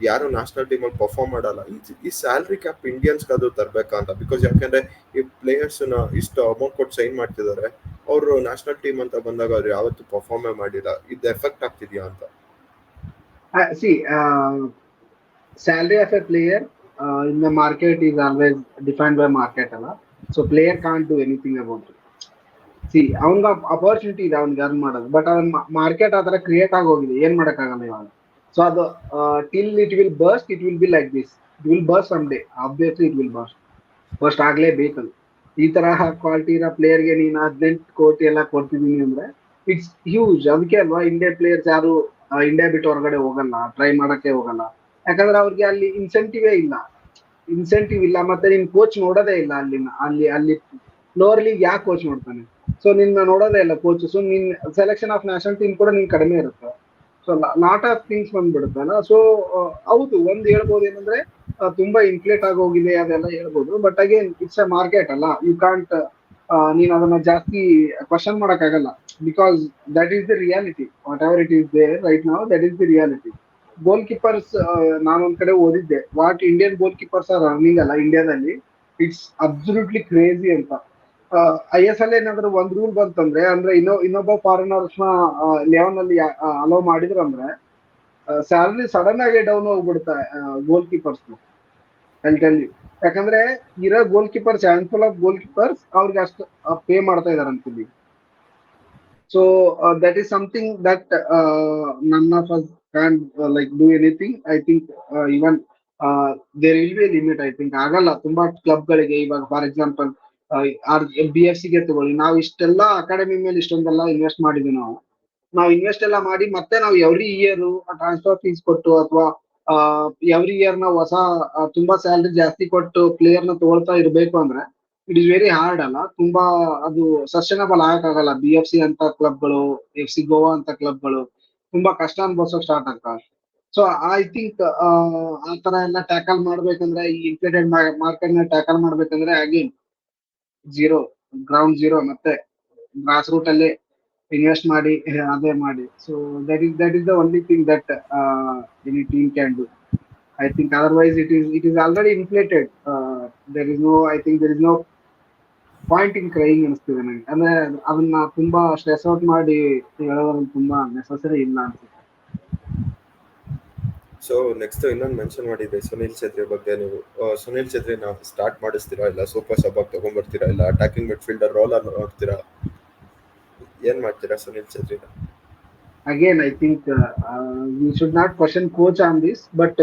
ಯಾರು ನ್ಯಾಷನಲ್ ಟೀಮ್ ಅಲ್ಲಿ ಪರ್ಫಾರ್ಮ್ ಮಾಡಲ್ಲ. ಈ ಸ್ಯಾಲ್ರಿ ಕ್ಯಾಪ್ ಇಂಡಿಯನ್ಸ್ ಅದು ತರ್ಬೇಕಂತ. ಬಿಕಾಸ್ ಯಾಕಂದ್ರೆ ಈ ಪ್ಲೇಯರ್ಸ್ ನ ಇಷ್ಟು ಅಮೌಂಟ್ ಕೊಟ್ಟು ಸೈನ್ ಮಾಡ್ತಿದ್ದಾರೆ. ಅವರು ನ್ಯಾಷನಲ್ ಟೀಮ್ ಅಂತ ಬಂದಾಗ ಅವ್ರು ಯಾವತ್ತೂ ಪರ್ಫಾರ್ಮೇ ಮಾಡಿಲ್ಲ. ಇದು ಎಫೆಕ್ಟ್ ಆಗ್ತಿದ್ಯಾ ಅಂತ. Salary of a player in the market is always defined by market ಅಲ್ಲ. So player can't do anything about it. ಅವನ್ಗ ಅಪರ್ಚುನಿಟಿ ಇದೆ ಅವ್ನಿಗೆ ಅರ್ನ್ ಮಾಡೋದು. ಬಟ್ ಅವನ್ ಮಾರ್ಕೆಟ್ ಆತರ ಕ್ರಿಯೇಟ್ ಆಗಿ ಹೋಗಿದೆ, ಏನ್ ಮಾಡಕ್ಕಾಗಲ್ಲ ಇವಾಗ. ಸೊ ಅದು till it will burst, it will be like this. It will burst some day. Obviously it will burst ಆಗ್ಲೇಬೇಕಲ್ಲ. ಈ ತರ ಕ್ವಾಲಿಟಿ ಇರೋ ಪ್ಲೇಯರ್ಗೆ ನೀನು 18 ಕೋಟಿ ಎಲ್ಲ ಕೊಡ್ತಿದೀನಿ ಅಂದ್ರೆ ಇಟ್ಸ್ ಹ್ಯೂಜ್. ಅದಕ್ಕೆ ಅಲ್ವಾ ಇಂಡಿಯಾ ಪ್ಲೇಯರ್ಸ್ ಯಾರು ಇಂಡಿಯಾ ಬಿಟ್ಟು ಹೊರಗಡೆ ಹೋಗಲ್ಲ, ಟ್ರೈ ಮಾಡಕ್ಕೆ ಹೋಗಲ್ಲ. ಯಾಕಂದ್ರೆ ಅವ್ರಿಗೆ ಅಲ್ಲಿ ಇನ್ಸೆಂಟಿವ್ ಇಲ್ಲ. ಮತ್ತೆ ನಿನ್ ಕೋಚ್ ನೋಡೋದೇ ಇಲ್ಲ. ಅಲ್ಲಿ ಫ್ಲೋರ್ ಲೀಗ್ ಯಾಕೆ ಕೋಚ್ ನೋಡ್ತಾನೆ? ಸೊ ನಿನ್ನ ನೋಡೋದೇ ಇಲ್ಲ ಕೋಚ್. ಸೊ ನಿನ್ ಸೆಲೆಕ್ಷನ್ ಆಫ್ ನ್ಯಾಷನಲ್ ಟೀಮ್ ಕೂಡ ನಿನ್ ಕಡಿಮೆ ಇರುತ್ತೆ. ಸೊ ಲಾಟ್ ಆಫ್ ಥಿಂಗ್ಸ್ ಬಂದ್ಬಿಡುತ್ತಲ್ಲ. ಸೊ ಹೌದು, ಒಂದ್ ಹೇಳ್ಬೋದು ಏನಂದ್ರೆ ತುಂಬಾ ಇನ್ಫ್ಲೇಟ್ ಆಗಿ ಹೋಗಿದೆ ಅದೆಲ್ಲ ಹೇಳ್ಬೋದು. But again it's a market ಅಲ್ಲ. ಯು ಕಾಂಟ್ ನೀನ್ ಅದನ್ನ ಜಾಸ್ತಿ ಕ್ವಶನ್ ಮಾಡಕ್ ಆಗಲ್ಲ. Because that is the reality. Whatever it is there right now, that is the reality. Goalkeepers ನಾನೊಂದ್ ಕಡೆ ಓದಿದ್ದೆ, what Indian goalkeepers are running ಅಲ್ಲ ಇಂಡಿಯಾದಲ್ಲಿ, ಇಟ್ಸ್ ಅಬ್ಸಲ್ಯೂಟ್ಲಿ ಕ್ರೇಜಿ ಅಂತ. ISL ಏನಾದ್ರು ಒಂದ್ ರೂಲ್ ಬಂತಂದ್ರೆ, ಅಂದ್ರೆ ಇನ್ನೊಬ್ಬ ಫಾರಿನರ್ಸ್ ನ 11 ಅಲ್ಲಿ ಅಲೋ ಮಾಡಿದ್ರು ಅಂದ್ರೆ ಸ್ಯಾಲರಿ ಸಡನ್ ಆಗಿ ಡೌನ್ ಹೋಗ್ಬಿಡುತ್ತೆ ಗೋಲ್ ಕೀಪರ್ಸ್. ಯಾಕಂದ್ರೆ ಇರೋ goalkeepers, handful of goalkeepers ಅವ್ರಿಗೆ ಅಷ್ಟು ಪೇ ಮಾಡ್ತಾ ಇದಾರೆ ಅಂತೀವಿ. So that is something that none of us can like do anything. I think even there will be limit. I think ಆಗಲ್ಲ ತುಂಬಾ ಕ್ಲಬ್ ಗಳಿಗೆ. ಇವಾಗ ಫಾರ್ ಎಕ್ಸಾಂಪಲ್ BFC ಗೆ ತಗೊಳ್ಳಿ, ನಾವು ಇಷ್ಟೆಲ್ಲ ಅಕಾಡೆಮಿ ಮೇಲೆ ಇಷ್ಟೊಂದೆಲ್ಲ ಇನ್ವೆಸ್ಟ್ ಮಾಡಿದ್ವಿ. ನಾವು ಇನ್ವೆಸ್ಟ್ ಎಲ್ಲ ಮಾಡಿ ಮತ್ತೆ ನಾವು ಎವ್ರಿ ಇಯರ್ ಟ್ರಾನ್ಸ್ಫರ್ ಫೀಸ್ ಕೊಟ್ಟು ಅಥವಾ ಎವ್ರಿ ಇಯರ್ ನಾವು ಹೊಸ ತುಂಬಾ ಸ್ಯಾಲರಿ ಜಾಸ್ತಿ ಕೊಟ್ಟು ಪ್ಲೇಯರ್ ನ ತಗೊಳ್ತಾ ಇರ್ಬೇಕು ಅಂದ್ರೆ ಇಟ್ ಇಸ್ ವೆರಿ ಹಾರ್ಡ್ ಅಲ್ಲ. ತುಂಬಾ ಅದು ಸಸ್ಟೈನಬಲ್ ಆಗಕ್ಕಾಗಲ್ಲ. BFC ಅಂತ ಕ್ಲಬ್ಗಳು, FC ಗೋವಾ ಅಂತ ಕ್ಲಬ್ಗಳು ತುಂಬಾ ಕಷ್ಟ ಅನ್ಭವಿಸೋಕ್ ಸ್ಟಾರ್ಟ್ ಆಗ್ತವೆ. ಸೊ ಐ ಥಿಂಕ್ ಆ ತರ ಎಲ್ಲ ಟ್ಯಾಕಲ್ ಮಾಡ್ಬೇಕಂದ್ರೆ, ಈ ಇನ್ಫ್ಲೇಟೆಡ್ ಮಾರ್ಕೆಟ್ ನ ಟ್ಯಾಕಲ್ ಮಾಡ್ಬೇಕಂದ್ರೆ ಅಗೇನ್ ಗ್ರೌಂಡ್ ಝೀರೋ ಮತ್ತೆ ಗ್ರಾಸ್ ರೂಟ್ ಅಲ್ಲಿ ಇನ್ವೆಸ್ಟ್ ಮಾಡಿ ಅದೇ ಮಾಡಿ. So that is the only thing that any team can do. I think otherwise it is already inflated. There is no, I think there is no point in crying ಅನಿಸ್ತಿದೆ ನನಗೆ. ಅಂದ್ರೆ ಅದನ್ನ ತುಂಬಾ stress out ಮಾಡಿ ಹೇಳೋದ್ರಲ್ಲಿ ತುಂಬಾ necessary ಇಲ್ಲ ಅನ್ಸುತ್ತೆ. So next ಇನ್ನೊಂದು ಮೆನ್ಷನ್ ಮಾಡಿದ್ದೆ ಸುನಿಲ್ ಛೇತ್ರಿ ಬಗ್ಗೆ. ನೀವು ಸುನಿಲ್ ಛೇತ್ರಿನ ಸ್ಟಾರ್ಟ್ ಮಾಡಿಸ್ತೀರಾ, ಇಲ್ಲ ಸೂಪರ್ ಸಬ್ ಆಗಿ ತಗೊಂಡ್ಬರ್ತೀರಾ, ಇಲ್ಲ ಅಟ್ಯಾಕಿಂಗ್ ಮಿಡ್ಫೀಲ್ಡರ್ ರೋಲ್ ನೋಡ್ತೀರಾ, ಏನ್ ಮಾಡ್ತೀರಾ ಸುನಿಲ್ ಛೇತ್ರಿನ? Again I think we should not question coach on this, but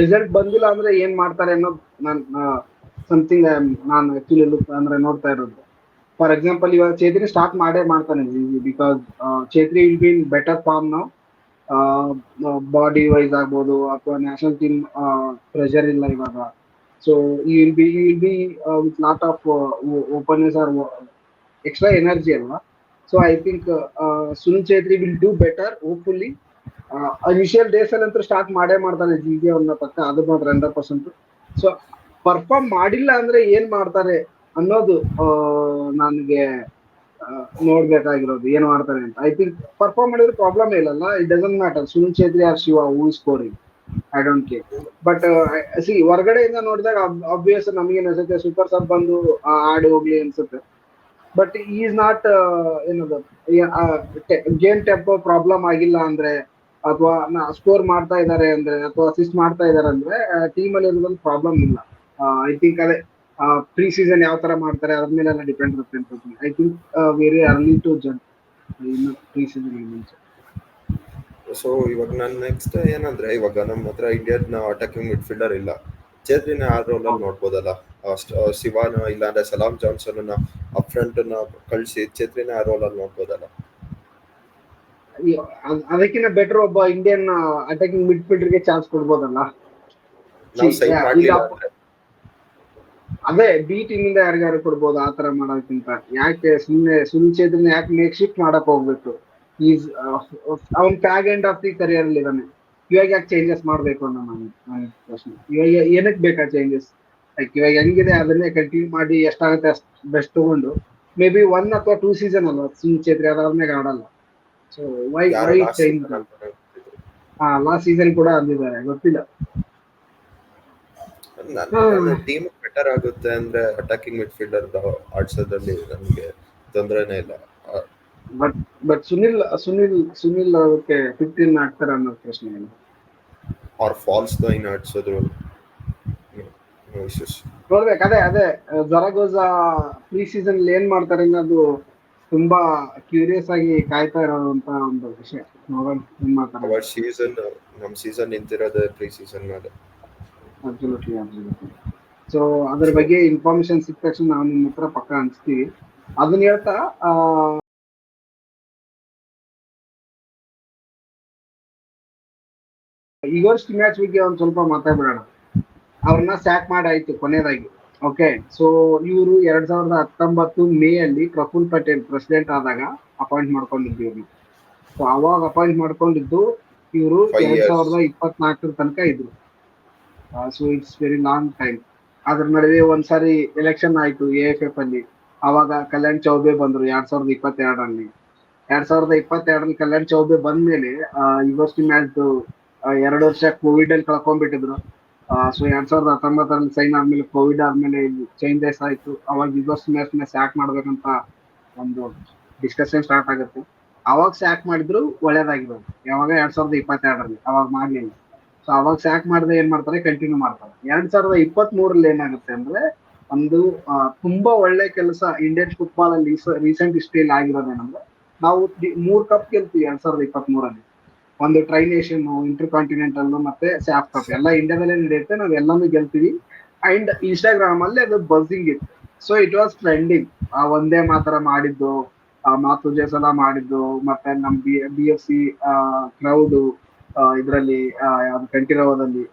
result ಬಂದಿಲ್ಲ ಅಂದ್ರೆ ಏನ್ ಮಾಡ್ತಾರೆ ಅನ್ನೋದು ಸಮಥಿಂಗ್ ನಾನು ಆಕ್ಚುಲಿ ಅಂದ್ರೆ ನೋಡ್ತಾ ಇರೋದು. ಫಾರ್ ಎಕ್ಸಾಂಪಲ್ ಇವಾಗ ಚೇತ್ರಿ ಸ್ಟಾರ್ಟ್ ಮಾಡ್ತಾನೆ, because Chhetri will be in better form ನಾವು. ಬಾಡಿ ವೈಸ್ ಆಗ್ಬೋದು ಅಥವಾ ನ್ಯಾಷನಲ್ ಟೀಮ್ ಪ್ರೆಷರ್ ಇಲ್ಲ ಇವಾಗ. So he will be with lot of openness or extra energy ಅಲ್ವಾ. So I think Sunil Chhetri will do better hopefully. Initial days ಅಲ್ಲಿ ಅಂತೂ start ಮಾಡ್ತಾನೆ ಜಿಗೆ ಅವನ್ನ ಪಕ್ಕ, ಅದು ಮಾತ್ರ 100%. ಸೊ ಪರ್ಫಾರ್ಮ್ ಮಾಡಿಲ್ಲ ಅಂದ್ರೆ ಏನ್ ಮಾಡ್ತಾರೆ ಅನ್ನೋದು ನನಗೆ ನೋಡ್ಬೇಕಾಗಿರೋದು, ಏನ್ ಮಾಡ್ತಾರೆ ಅಂತ. ಐ ಥಿಂಕ್ ಪರ್ಫಾರ್ಮ್ ಮಾಡಿದ್ರೆ ಪ್ರಾಬ್ಲಮ್ ಇಲ್ಲಲ್ಲ, it doesn't matter Sunil Chhetri or Shiva who is scoring, I don't care. But see ಹೊರಗಡೆಯಿಂದ ನೋಡಿದಾಗ ಆಬ್ವಿಯಸ್ ನಮಗೇನ್ ಅನ್ಸುತ್ತೆ, ಸೂಪರ್ ಸಬ್ ಬಂದು ಆಡಿ ಹೋಗ್ಲಿ ಅನ್ಸುತ್ತೆ. ಬಟ್ ಈಸ್ ನಾಟ್ ಏನದು ಗೇಮ್ ಟೆಂಪೋ ಪ್ರಾಬ್ಲಮ್ ಆಗಿಲ್ಲ ಅಂದ್ರೆ, ಅಥವಾ ಸ್ಕೋರ್ ಮಾಡ್ತಾ ಇದಾರೆ ಅಂದ್ರೆ, ಅಥವಾ ಅಸಿಸ್ಟ್ ಮಾಡ್ತಾ ಇದಾರೆ ಅಂದ್ರೆ ಟೀಮ್ ಅಲ್ಲಿ ಇರೋದೊಂದು ಪ್ರಾಬ್ಲಮ್ ಇಲ್ಲ. ಐ ಥಿಂಕ್ ಅದೇ ಪ್ರೀ ಸೀಸನ್ ಯಾವ ತರ ಮಾಡ್ತಾರೆ ಅದ್ರ ಮೇಲೆಲ್ಲ ಡಿಪೆಂಡ್ ಇರುತ್ತೆ ಅನ್ಕೋತೀನಿ. I think very early to judge ಇನ್ನು ಪ್ರೀ ಸೀಸನ್ ಮುಂಚೆ. ಸೊ ಇವಾಗ ನಾನು ನೆಕ್ಸ್ಟ್ ಏನಂದ್ರೆ, ಇವಾಗ ನಮ್ಮ ಹತ್ರ ಇಂಡಿಯನ್ ಅಟ್ಯಾಕಿಂಗ್ ಮಿಡ್ಫೀಲ್ಡರ್ ಇಲ್ಲ. ಚೇತ್ರಿನ ಆ ರೋಲ್ ಅಲ್ಲಿ ನೋಡ್ಬೋದಲ್ಲ, ಶಿವಾನ ಇಲ್ಲಾಂದ್ರೆ ಸಲಾಮ್ ಜಾನ್ಸನ್ ಅಪ್ ಫ್ರಂಟ್ ಕಳಿಸಿ ಚೇತ್ರಿನ ಆ ರೋಲ್ ಅಲ್ಲಿ ನೋಡ್ಬೋದಲ್ಲ. ಅದಕ್ಕಿಂತ ಬೆಟರ್ ಒಬ್ಬ ಇಂಡಿಯನ್ ಅಟ್ಯಾಕಿಂಗ್ ಮಿಡ್ಫೀಲ್ಡರ್ಗೆ ಚಾನ್ಸ್ ಕೊಡ್ಬೋದಲ್ಲ. ಅದೇ ಬಿ ಟೀಮ್ ಇಂದ ಯಾರಿಗಾರು ಕೊಡ್ಬೋದು, ಆತರ ಮಾಡೋದಕ್ಕಿಂತ ಯಾಕೆ ಸುಮ್ಮನೆ ಸುನಿಲ್ ಛೇತ್ರಿನ ಯಾಕೆ ಮೇಕ್ ಶಿಫ್ಟ್ ಮಾಡಕ್ ಹೋಗ್ಬೇಕು? ಈಸ್ ಅವ್ನ್ tag end of the career ಅಲ್ಲಿ ಇದಾನೆ, ಇವಾಗ ಯಾಕೆ ಚೇಂಜಸ್ ಮಾಡ್ಬೇಕು ಅನ್ನೋ ನನ್ನ ಪ್ರಶ್ನೆ. ಇವಾಗ ಏನಕ್ಕೆ ಬೇಕಾ ಚೇಂಜಸ್? ಲೈಕ್ ಇವಾಗ ಹೆಂಗಿದೆ ಅದನ್ನೇ ಕಂಟಿನ್ಯೂ ಮಾಡಿ ಎಷ್ಟಾಗುತ್ತೆ ಅಷ್ಟು ಬೆಸ್ಟ್ ತಗೊಂಡು ಮೇ ಬಿ 1 ಅಥವಾ 2 ಸೀಸನ್ ಅಲ್ವಾ ಸುನಿಲ್ ಛೇತ್ರಿ, ಅದಾದ್ಮೇಲೆ ಆಡಲ್ಲ. So why change? Last season ಕೂಡ ಅಂದಿದ್ದಾರೆ, ಗೊತ್ತಿಲ್ಲ. ಟೀಮ್ ಬೆಟರ್ ಆಗುತ್ತೆ ಅಂದ್ರೆ ಅಟ್ಯಾಕಿಂಗ್ ಮಿಡ್ಫೀಲ್ಡರ್ ಆಡ್ಸೋದ್ರಲ್ಲಿ ನನಗೆ ತೊಂದರೆನೇ ಇಲ್ಲ. ಬಟ್ ಸುನಿಲ್ ಅದಕ್ಕೆ 15 ಆಗ್ತಾರೆ ಅನ್ನೋ ಪ್ರಶ್ನೆ ಏನು? ಆರ್ ಫಾಲ್ಸ್ ಲೈನ್ ಆಡ್ಸೋದು ನೋಡ್ಬೇಕು. ಅದೇ ಜರಗೋಜಾ ಪ್ರೀ ಸೀಸನ್ ಏನ್ ಮಾಡ್ತಾರೆ ಅನ್ನೋದು ತುಂಬಾ ಕ್ಯೂರಿಯಸ್ ಆಗಿ ಕಾಯ್ತಾ ಇರೋದಂತ ಒಂದು ವಿಷಯ. ನೋಡೋಣ ಏನ್ ಮಾಡ್ತಾರೆ. ನಮ್ ಸೀಸನ್ ನಿಂತಿರೋದೇ ಪ್ರೀ ಸೀಸನ್ ಮೇಲೆ. ಅಬ್ಸಲ್ಯೂಟ್ಲಿ. ಸೊ ಅದ್ರ ಬಗ್ಗೆ ಇನ್ಫಾರ್ಮೇಶನ್ ಸಿಕ್ಕ ತಕ್ಷಣ ನಾವು ನಿಮ್ಮ ಹತ್ರ ಪಕ್ಕ ಹಂಚ್ತೀವಿ. ಅದನ್ನ ಹೇಳ್ತಾ ಈಗೋರ್ ಮ್ಯಾಚ್ ಬಗ್ಗೆ ಒಂದ್ ಸ್ವಲ್ಪ ಮಾತಾಡ್ಬಿಡೋಣ. ಅವ್ರನ್ನ ಸ್ಯಾಕ್ ಮಾಡಾಯ್ತು ಕೊನೆಯದಾಗಿ. ಓಕೆ, ಸೊ ಇವರು 2019 ಮೇ ಅಲ್ಲಿ ಪ್ರಫುಲ್ ಪಟೇಲ್ ಪ್ರೆಸಿಡೆಂಟ್ ಆದಾಗ ಅಪಾಯಿಂಟ್ ಮಾಡ್ಕೊಂಡಿದ್ದು ಇವ್ರನ್ನ. ಸೊ ಅವಾಗ ಅಪಾಯಿಂಟ್ ಮಾಡ್ಕೊಂಡಿದ್ದು ಇವರು 2024 ತನಕ ಇದ್ರು. So it's very long time. ಅದ್ರ ನಡುವೆ ಒಂದ್ಸಾರಿ ಎಲೆಕ್ಷನ್ ಆಯ್ತು AFF ಅಲ್ಲಿ. ಅವಾಗ ಕಲ್ಯಾಣ್ ಚೌಬೆ ಬಂದ್ರು 2022ರಲ್ಲಿ. 2022ರಲ್ಲಿ ಕಲ್ಯಾಣ್ ಚೌಬೆ ಬಂದ್ಮೇಲೆ ಯುವರ್ಸ್ಟಿ ಮ್ಯಾಚ್ 2 ವರ್ಷ ಕೋವಿಡ್ ಅಲ್ಲಿ ಕಳ್ಕೊಂಡ್ಬಿಟ್ಟಿದ್ರು. ಸೊ 2019ರಲ್ಲಿ ಸೈನ್ ಆದ್ಮೇಲೆ ಕೋವಿಡ್ ಆದ್ಮೇಲೆ ಚೇಂಜಸ್ ಆಯ್ತು. ಅವಾಗ ಯುವರ್ಸ್ಟಿ ಮ್ಯಾಚ್ ನ ಸ್ಯಾಕ್ ಮಾಡ್ಬೇಕಂತ ಒಂದು ಡಿಸ್ಕಷನ್ ಸ್ಟಾರ್ಟ್ ಆಗುತ್ತೆ. ಅವಾಗ ಸ್ಯಾಕ್ ಮಾಡಿದ್ರು ಒಳ್ಳೇದಾಗಿರೋದು. ಯಾವಾಗ 2022ರಲ್ಲಿ ಅವಾಗ ಮಾಡ್ಲಿಲ್ಲ. ಸೊ ಅವಾಗ ಸ್ಯಾಕ್ ಮಾಡದೆ ಏನ್ ಮಾಡ್ತಾರೆ, ಕಂಟಿನ್ಯೂ ಮಾಡ್ತಾರೆ. 2023ರಲ್ಲಿ ಏನಾಗುತ್ತೆ ಅಂದ್ರೆ, ಒಂದು ತುಂಬಾ ಒಳ್ಳೆ ಕೆಲಸ ಇಂಡಿಯನ್ ಫುಟ್ಬಾಲ್ ಅಲ್ಲಿ ರೀಸೆಂಟ್ ಹಿಸ್ಟ್ರಿಯಲ್ಲಿ ಆಗಿರೋದೇನಂದ್ರೆ, ನಾವು 3 ಕಪ್ ಗೆಲ್ತೀವಿ 2023ರಲ್ಲಿ. ಒಂದು ಟ್ರೈ ನೇಷನ್, ಇಂಟರ್ ಕಾಂಟಿನೆಂಟಲ್ ಮತ್ತೆ ಸ್ಯಾಫ್ ಕಪ್ ಎಲ್ಲ ಇಂಡಿಯಾದಲ್ಲೇ ನಡೆಯುತ್ತೆ. ನಾವ್ ಎಲ್ಲಾನು ಗೆಲ್ತೀವಿ. ಅಂಡ್ ಇನ್ಸ್ಟಾಗ್ರಾಮ್ ಅಲ್ಲಿ ಅದು ಬಸ್ಸಿಂಗ್ ಇತ್ತು. So it was trending. ಒಂದೇ ಮಾತರ ಮಾಡಿದ್ದು, ಮಾತುಜೆ ಸಲ ಮಾಡಿದ್ದು, ಮತ್ತೆ ನಮ್ BFC ಕ್ರೌಡ್ ಇದ್ರಲ್ಲಿ ಯಾವ್ದು ಕಂಠೀರವದಲ್ಲಿ.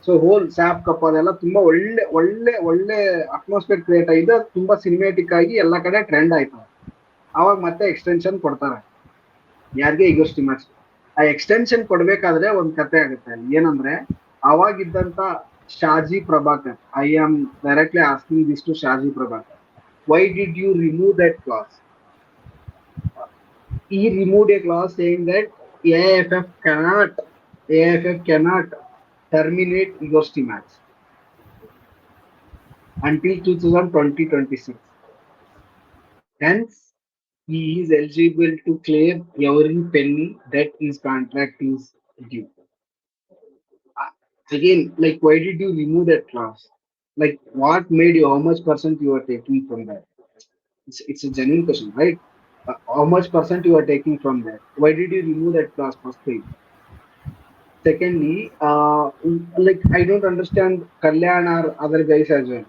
ಸೊ ಹೋಲ್ ಸ್ಯಾಪ್ ಕಪ್ ಅದೆಲ್ಲ ತುಂಬಾ ಒಳ್ಳೆ ಒಳ್ಳೆ ಒಳ್ಳೆ ಅಟ್ಮಾಸ್ಫಿಯರ್ ಕ್ರಿಯೇಟ್ ಆಗಿದೆ. ತುಂಬಾ ಸಿನಿಮ್ಯಾಟಿಕ್ ಆಗಿ ಎಲ್ಲ ಕಡೆ ಟ್ರೆಂಡ್ ಆಯ್ತು. ಅವಾಗ ಮತ್ತೆ ಎಕ್ಸ್ಟೆನ್ಷನ್ ಕೊಡ್ತಾರೆ ಯಾರಿಗೆ, ಈಗೋಸ್ಟಿ ಮ್ಯಾಚ್. ಆ ಎಕ್ಸ್ಟೆನ್ಷನ್ ಕೊಡ್ಬೇಕಾದ್ರೆ ಒಂದ್ ಕತೆ ಆಗುತ್ತೆ ಅಲ್ಲಿ. ಏನಂದ್ರೆ ಅವಾಗಿದ್ದಂತ Shaji Prabhakar, I am directly asking this to Shaji Prabhakar, why did you remove that clause? He removed a clause saying that AFF cannot terminate Igorski match until 2020-26. Hence, he is eligible to claim every penny that his contract is due. Again, like, why did you remove that clause? Like, what made you? How much percent you are taking from that? It's a genuine question, right? How much percent you are taking from that? Why did you remove that clause first thing? Secondly, like, I don't understand Kalyan or other guys as well.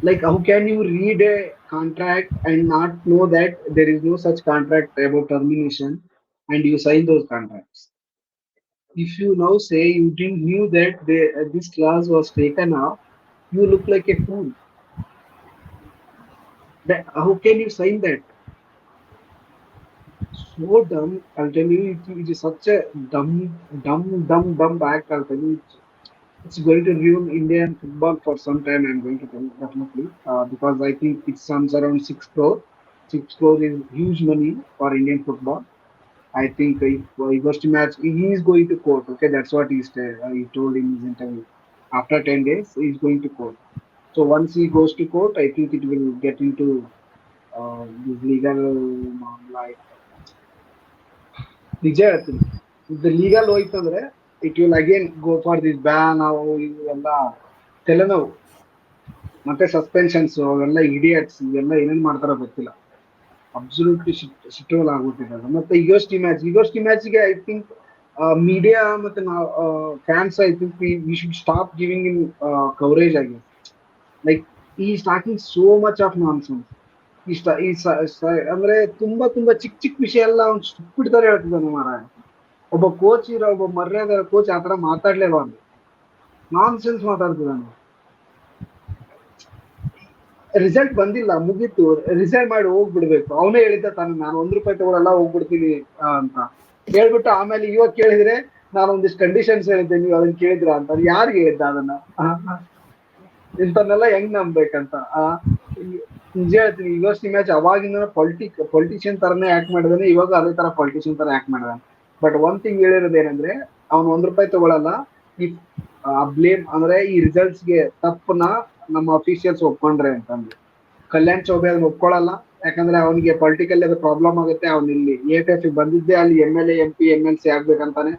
Like, how can you read a contract and not know that there is no such contract about termination, and you sign those contracts? If you now say you didn't knew that this clause was taken off, you look like a fool. That, how can you sign that? So dumb. I'll tell you, it is such a dumb act. I'll tell you, it's going to ruin Indian football for some time. I'm going to tell you definitely, because I think it sums around 6 crore. 6 crore is huge money for Indian football. I think if he goes to match, he is going to court. Okay, that's what he told in his interview. After 10 days, he's going to court. So once he goes to court, I think it will get into this legal, like, ನಿಜ ಹೇಳ್ತೀನಿ. ಇದು legal ಹೋಯ್ತು ಅಂದ್ರೆ it will again go for this ban, ನಾವು ಇವೆಲ್ಲ ತಲೆನೋವು, ಮತ್ತೆ suspensions, ಅವೆಲ್ಲ ಇಡಿಯಟ್ಸ್, ಇವೆಲ್ಲ ಏನೇನ್ ಮಾಡ್ತಾರೋ ಗೊತ್ತಿಲ್ಲ. ಅಬ್ಸಲ್ಯೂಟ್ಲಿ ಸಿಟ್ಟೋಲ್ ಆಗ್ಬಿಟ್ಟಿದ್ದಾರೆ. ಮತ್ತೆ ಯುಗೋಸ್ಟಿ ಮ್ಯಾಚ್ಗೆ ಐ ಥಿಂಕ್ ಮೀಡಿಯಾ ಮತ್ತೆ ನಾವು fans, I think we should stop giving in coverage ಆಗಿ. ಲೈಕ್ ಈ talking so much of nonsense. ಅಂದ್ರೆ ತುಂಬಾ ಚಿಕ್ಕ ವಿಷಯ ಎಲ್ಲ ಅವ್ನು ಸುಟ್ಬಿಡ್ತಾರೆ ಹೇಳ್ತಿದ್ದಾನೆ ಮಾರಾಯ. ಒಬ್ಬ ಕೋಚ್ ಇರೋ, ಒಬ್ಬ ಮರ್ಯಾದ ಕೋಚ್ ಆತರ ಮಾತಾಡ್ಲೇಬಾರ್ದು. ನಾನ್ ಸೆನ್ಸ್ ಮಾತಾಡ್ತಿದ್ದಾನೆ. ರಿಸಲ್ಟ್ ಬಂದಿಲ್ಲ, ಮುಗೀತು, ರಿಸೈನ್ ಮಾಡಿ ಹೋಗ್ಬಿಡ್ಬೇಕು. ಅವನೇ ಹೇಳಿದ್ದ ತಾನು, ನಾನು ₹1 ತಗೊಳಲ್ಲ, ಹೋಗ್ಬಿಡ್ತೀನಿ ಅಂತ ಹೇಳ್ಬಿಟ್ಟು, ಆಮೇಲೆ ಇವಾಗ ಕೇಳಿದ್ರೆ ನಾನು ಒಂದಿಷ್ಟು ಕಂಡೀಷನ್ಸ್ ಹೇಳಿದ್ದೆ, ನೀವು ಅದನ್ನ ಕೇಳಿದ್ರ ಅಂತ. ಯಾರಿಗೆ ಹೇಳಿದ್ದ ಅದನ್ನ? ಇಂಥವ್ನೆಲ್ಲ ಹೆಂಗ್ ನಂಬ್ಬೇಕಂತ. ನಿಜ ಹೇಳ್ತೀನಿ, ಯುಗೋಸ್ಟಿ ಮ್ಯಾಚ್ ಅವಾಗಿಂದ ಪೊಲಿಟಿಷಿಯನ್ ತರನೇ ಆಕ್ಟ್ ಮಾಡಿದಾನೆ, ಇವಾಗ ಅದೇ ತರ ಪೊಲಿಟಿಷಿಯನ್ ತರ ಆಕ್ಟ್ ಮಾಡಿದಾನೆ. ಬಟ್ ಒಂದ್ ಥಿಂಗ್ ಹೇಳಿರೋದು ಏನಂದ್ರೆ, ಅವ್ನು ₹1 ತಗೊಳಲ್ಲ. ಈ ಬ್ಲೇಮ್ ಅಂದ್ರೆ ಈ ರಿಸಲ್ಟ್ಸ್ಗೆ ತಪ್ಪನ ನಮ್ಮ ಅಫಿಷಿಯಲ್ಸ್ ಒಪ್ಕೊಂಡ್ರೆ ಅಂತಂದ್ರೆ, ಕಲ್ಯಾಣ್ ಚೌಬೆ ಅದನ್ನ ಒಪ್ಕೊಳ್ಳಲ್ಲ. ಯಾಕಂದ್ರೆ ಅವನಿಗೆ ಪೊಲಿಟಿಕಲ್ ಅದು ಪ್ರಾಬ್ಲಮ್ ಆಗುತ್ತೆ. ಅವ್ನು ಇಲ್ಲಿ AFF ಬಂದಿದ್ದೆ ಅಲ್ಲಿ MLA MP MLC ಆಗ್ಬೇಕಂತಾನೆ.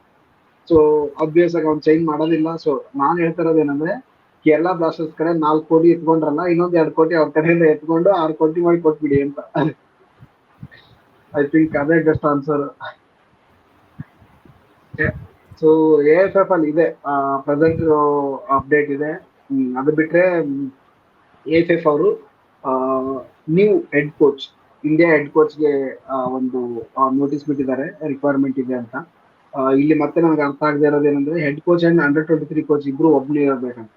ಸೊ ಅಬ್ವಿಯಸ್ ಆಗಿ ಅವ್ನು ಚೇಂಜ್ ಮಾಡೋದಿಲ್ಲ. ಸೊ ನಾನ್ ಹೇಳ್ತಾ ಇರೋದೇನಂದ್ರೆ, ಕೇರಳ ಬ್ಲಾಸ್ಟರ್ಸ್ ಕಡೆ 4 ಕೋಟಿ ಎತ್ಕೊಂಡ್ರಲ್ಲ, ಇನ್ನೊಂದ್ 2 ಕೋಟಿ ಅವ್ರ ಕಡೆಯಿಂದ ಎತ್ಕೊಂಡು 6 ಕೋಟಿ ಮಾಡಿ ಕೊಟ್ಬಿಡಿ ಅಂತ. ಐ ಥಿಂಕ್ ಅದೇ ಬೆಸ್ಟ್ ಆನ್ಸರ್. ಸೊ AFF ಅಲ್ಲಿ ಇದೆ ಪ್ರೆಸೆಂಟ್ ಅಪ್ಡೇಟ್ ಇದೆ. ಅದು ಬಿಟ್ರೆ AFF ಅವರು new head coach, India head ಕೋಚ್ಗೆ ಒಂದು ನೋಟಿಸ್ ಬಿಟ್ಟಿದ್ದಾರೆ, ರಿಕ್ವೈರ್ಮೆಂಟ್ ಇದೆ ಅಂತ. ಇಲ್ಲಿ ಮತ್ತೆ ನನಗೆ ಅರ್ಥ ಆಗದೆ ಇರೋದೇನಂದ್ರೆ, ಹೆಡ್ ಕೋಚ್ ಅಂಡ್ ಅಂಡರ್-23 ಕೋಚ್ ಇಬ್ರು ಒಬ್ನೇ ಇರಬೇಕಂತ.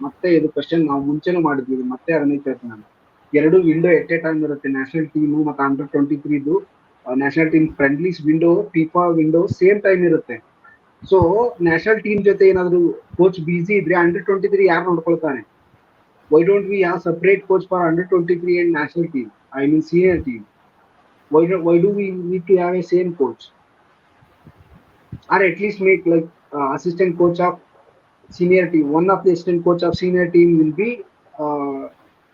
ಮತ್ತೆ ಇದು ಕ್ವಶನ್ ನಾವು ಮುಂಚೆನೂ ಮಾಡಿದ್ವಿ, ಮತ್ತೆ ಅದನ್ನೇ ಕೇಳ್ತೀನಿ ನಾನು. 2 ವಿಂಡೋ ಎಟ್ ಎ ಟೈಮ್ ಇರುತ್ತೆ, ನ್ಯಾಷನಲ್ ಟೀಮು ಮತ್ತು ಅಂಡರ್-23 national team friendlies window, FIFA window same time ಇರುತ್ತೆ. ಸೊ ನ್ಯಾಷನಲ್ ಟೀಮ್ ಜೊತೆ ಏನಾದ್ರು ಕೋಚ್ ಬಿಸಿ ಇದ್ರೆ ಅಂಡರ್-23 ಯಾರು ನೋಡ್ಕೊಳ್ತಾನೆ? Why don't we have separate coach for ಅಂಡರ್-23 and national team, I mean senior team? Why do we need to have a same coach? Or at least make like assistant coach of senior team. One of the assistant coach of senior team will be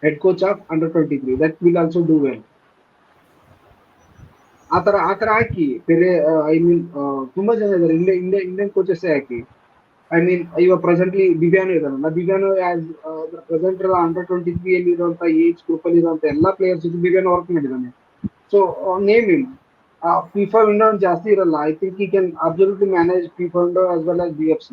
head coach of under-23. That will also do well. ಆತರ ಹಾಕಿ ಬೇರೆ, I mean ತುಂಬಾ ಜನ ಇದ್ದಾರೆ Indian coaches hockey. I mean ಇವಾಗ presently ದಿವ್ಯಾನು ಇದಾರಲ್ಲ, ದಿವ್ಯಾನು present ಅಂಡರ್-23 ಅಲ್ಲಿ ಇರುವಂತ age group ಅಲ್ಲಿ ಇರುವಂತ ಎಲ್ಲಾ ಪ್ಲೇಯರ್ಸ್ ಜೊತೆ ದಿವ್ಯಾನು ವರ್ಕ್ ಮಾಡಿದ್ದಾನೆ. So name him. FIFA window ಜಾಸ್ತಿ ಇರಲ್ಲ. I think he can absolutely manage FIFA window as well as BFC.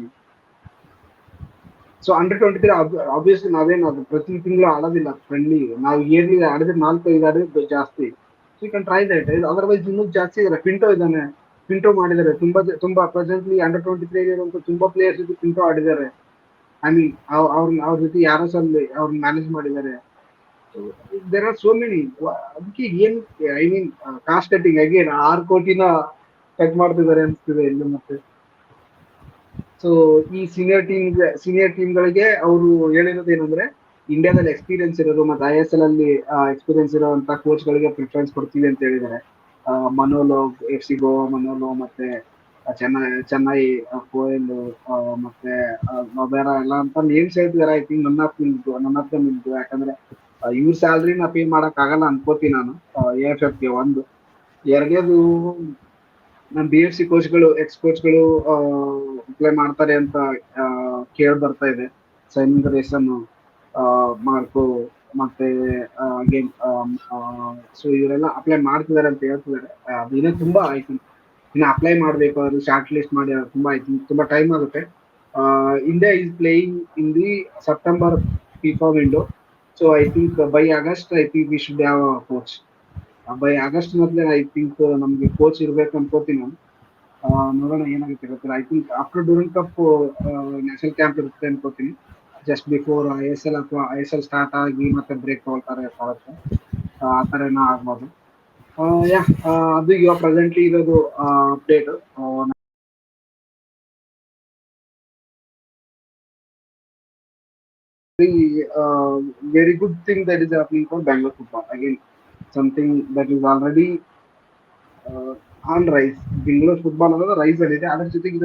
So ಅಂಡರ್-23 ಆಬ್ವಿಯಸ್ಲಿ ನಾವೇನು ಅದು ಪ್ರತಿ ತಿಂಗಳು ಆಡೋದಿಲ್ಲ ಫ್ರೆಂಡ್ಲಿ. ನಾವು ಇಯರ್ಲಿ ಆಡಿದ್ರೆ 4-5 ಆಡಿದ್ರೆ ಜಾಸ್ತಿ. So you can try that. Otherwise ಇನ್ನೂ ಜಾಸ್ತಿ ಇದ್ದಾರೆ. ಪಿಂಟೋ ಮಾಡಿದ್ದಾರೆ. ತುಂಬಾ ಪ್ರೆಸೆಂಟ್ಲಿ ಅಂಡರ್-23 ಇರುವಂತ ತುಂಬಾ ಪ್ಲೇಯರ್ಸ್ ಜೊತೆ ಪಿಂಟೋ ಆಡಿದ್ದಾರೆ. ಐ ಮೀನ್ ಅವ್ರ ಜೊತೆ ಯಾರೋ ಅವ್ರನ್ನ ಮ್ಯಾನೇಜ್ ಮಾಡಿದ್ದಾರೆ. There are so many. ಅದಕ್ಕೆ ಏನ್, I mean cost cutting again 6 ಕೋಟಿನ ಕಟ್ ಮಾಡ್ತಿದ್ದಾರೆ ಅನ್ಸ್ತಿದೆ ಇಲ್ಲಿ ಮತ್ತೆ. ಸೊ ಈ ಸೀನಿಯರ್ ಟೀಮ್ಗಳಿಗೆ ಅವರು ಹೇಳಿರೋದು ಏನಂದ್ರೆ, ಇಂಡಿಯಾದಲ್ಲಿ ಎಕ್ಸ್ಪೀರಿಯನ್ಸ್ ಇರೋದು ಮತ್ತೆ ISL ಅಲ್ಲಿ ಎಕ್ಸ್ಪೀರಿಯನ್ಸ್ ಇರೋಂತ ಕೋಚ್ ಗಳಿಗೆ ಪ್ರಿಫರೆನ್ಸ್ ಕೊಡ್ತೀವಿ ಅಂತ ಹೇಳಿದ್ದಾರೆ. ಮನೋಲೋ, FC ಗೋವಾ ಮನೋಲೋ, ಮತ್ತೆ ಚೆನ್ನೈ, ಕೊಹ್ಲಿ, ಮತ್ತೆ ಮೊಬೇರಾ ಎಲ್ಲ ಅಂತ ನೇಮ್ಸ್ ಹೇಳ್ತಿದಾರೆ. I think none of them ಇಲ್ದು. ಯಾಕಂದ್ರೆ ಇವ್ರ ಸ್ಯಾಲ್ರಿನ ಪೇ ಮಾಡಕ್ ಆಗಲ್ಲ ಅನ್ಕೋತೀನಿ ನಾನು. AFF ಗೆ ಒಂದು. ಎರಡನೇದು ನಮ್ BFC ಕೋಚ್ಗಳು, ಕೋಚ್ಗಳು ಅಪ್ಲೈ ಮಾಡ್ತಾರೆ ಅಂತ ಕೇಳಿ ಬರ್ತಾ ಇದೆ. ಸೈನಿಂಗ್ ರೇಸನ್, ಮಾರ್ಕೋ, ಮತ್ತೆ ಅಗೇನ್ ಸೊ ಇವರೆಲ್ಲ ಅಪ್ಲೈ ಮಾಡ್ತಿದ್ದಾರೆ ಅಂತ ಹೇಳ್ತಿದ್ದಾರೆ. ಅದಿನ್ನೂ ತುಂಬಾ ಆಯ್ತು, ಇನ್ನು ಅಪ್ಲೈ ಮಾಡ್ಬೇಕು, ಅದು ಶಾರ್ಟ್ ಲಿಸ್ಟ್ ಮಾಡಿ ತುಂಬಾ ಆಯ್ತು, ತುಂಬಾ ಟೈಮ್ ಆಗುತ್ತೆ. India is playing in the September FIFA window. So I think by August I think we should have a coach. By August ಮೊದಲೇ ಐ ಥಿಂಕ್ ನಮ್ಗೆ ಕೋಚ್ ಇರ್ಬೇಕು ಅನ್ಕೋತೀನಿ ನಾನು. ನೋಡೋಣ ಏನಾಗುತ್ತೆ ಗೊತ್ತಿಲ್ಲ. I think after during cup national camp ಇರುತ್ತೆ ಅನ್ಕೋತೀನಿ. ಜಸ್ಟ್ ಬಿಫೋರ್ ISL ಅಥವಾ ISL ಸ್ಟಾರ್ಟ್ ಆಗಿ ಮತ್ತೆ ಬ್ರೇಕ್ ತಗೊಳ್ತಾರೆ ಆ ಥರ ಏನೋ ಆಗ್ಬೋದು. ಯಾ ಅದು ಇವಾಗ ಪ್ರೆಸೆಂಟ್ಲಿ ಇರೋದು update. Very good thing that is happening for Bangalore football. Again something that is already on rice. Bengaluru football ಅನ್ನೋದು ರೈಸ್ ಅಲ್ಲಿ ಇದೆ. ಅದ್ರ ಜೊತೆಗೆ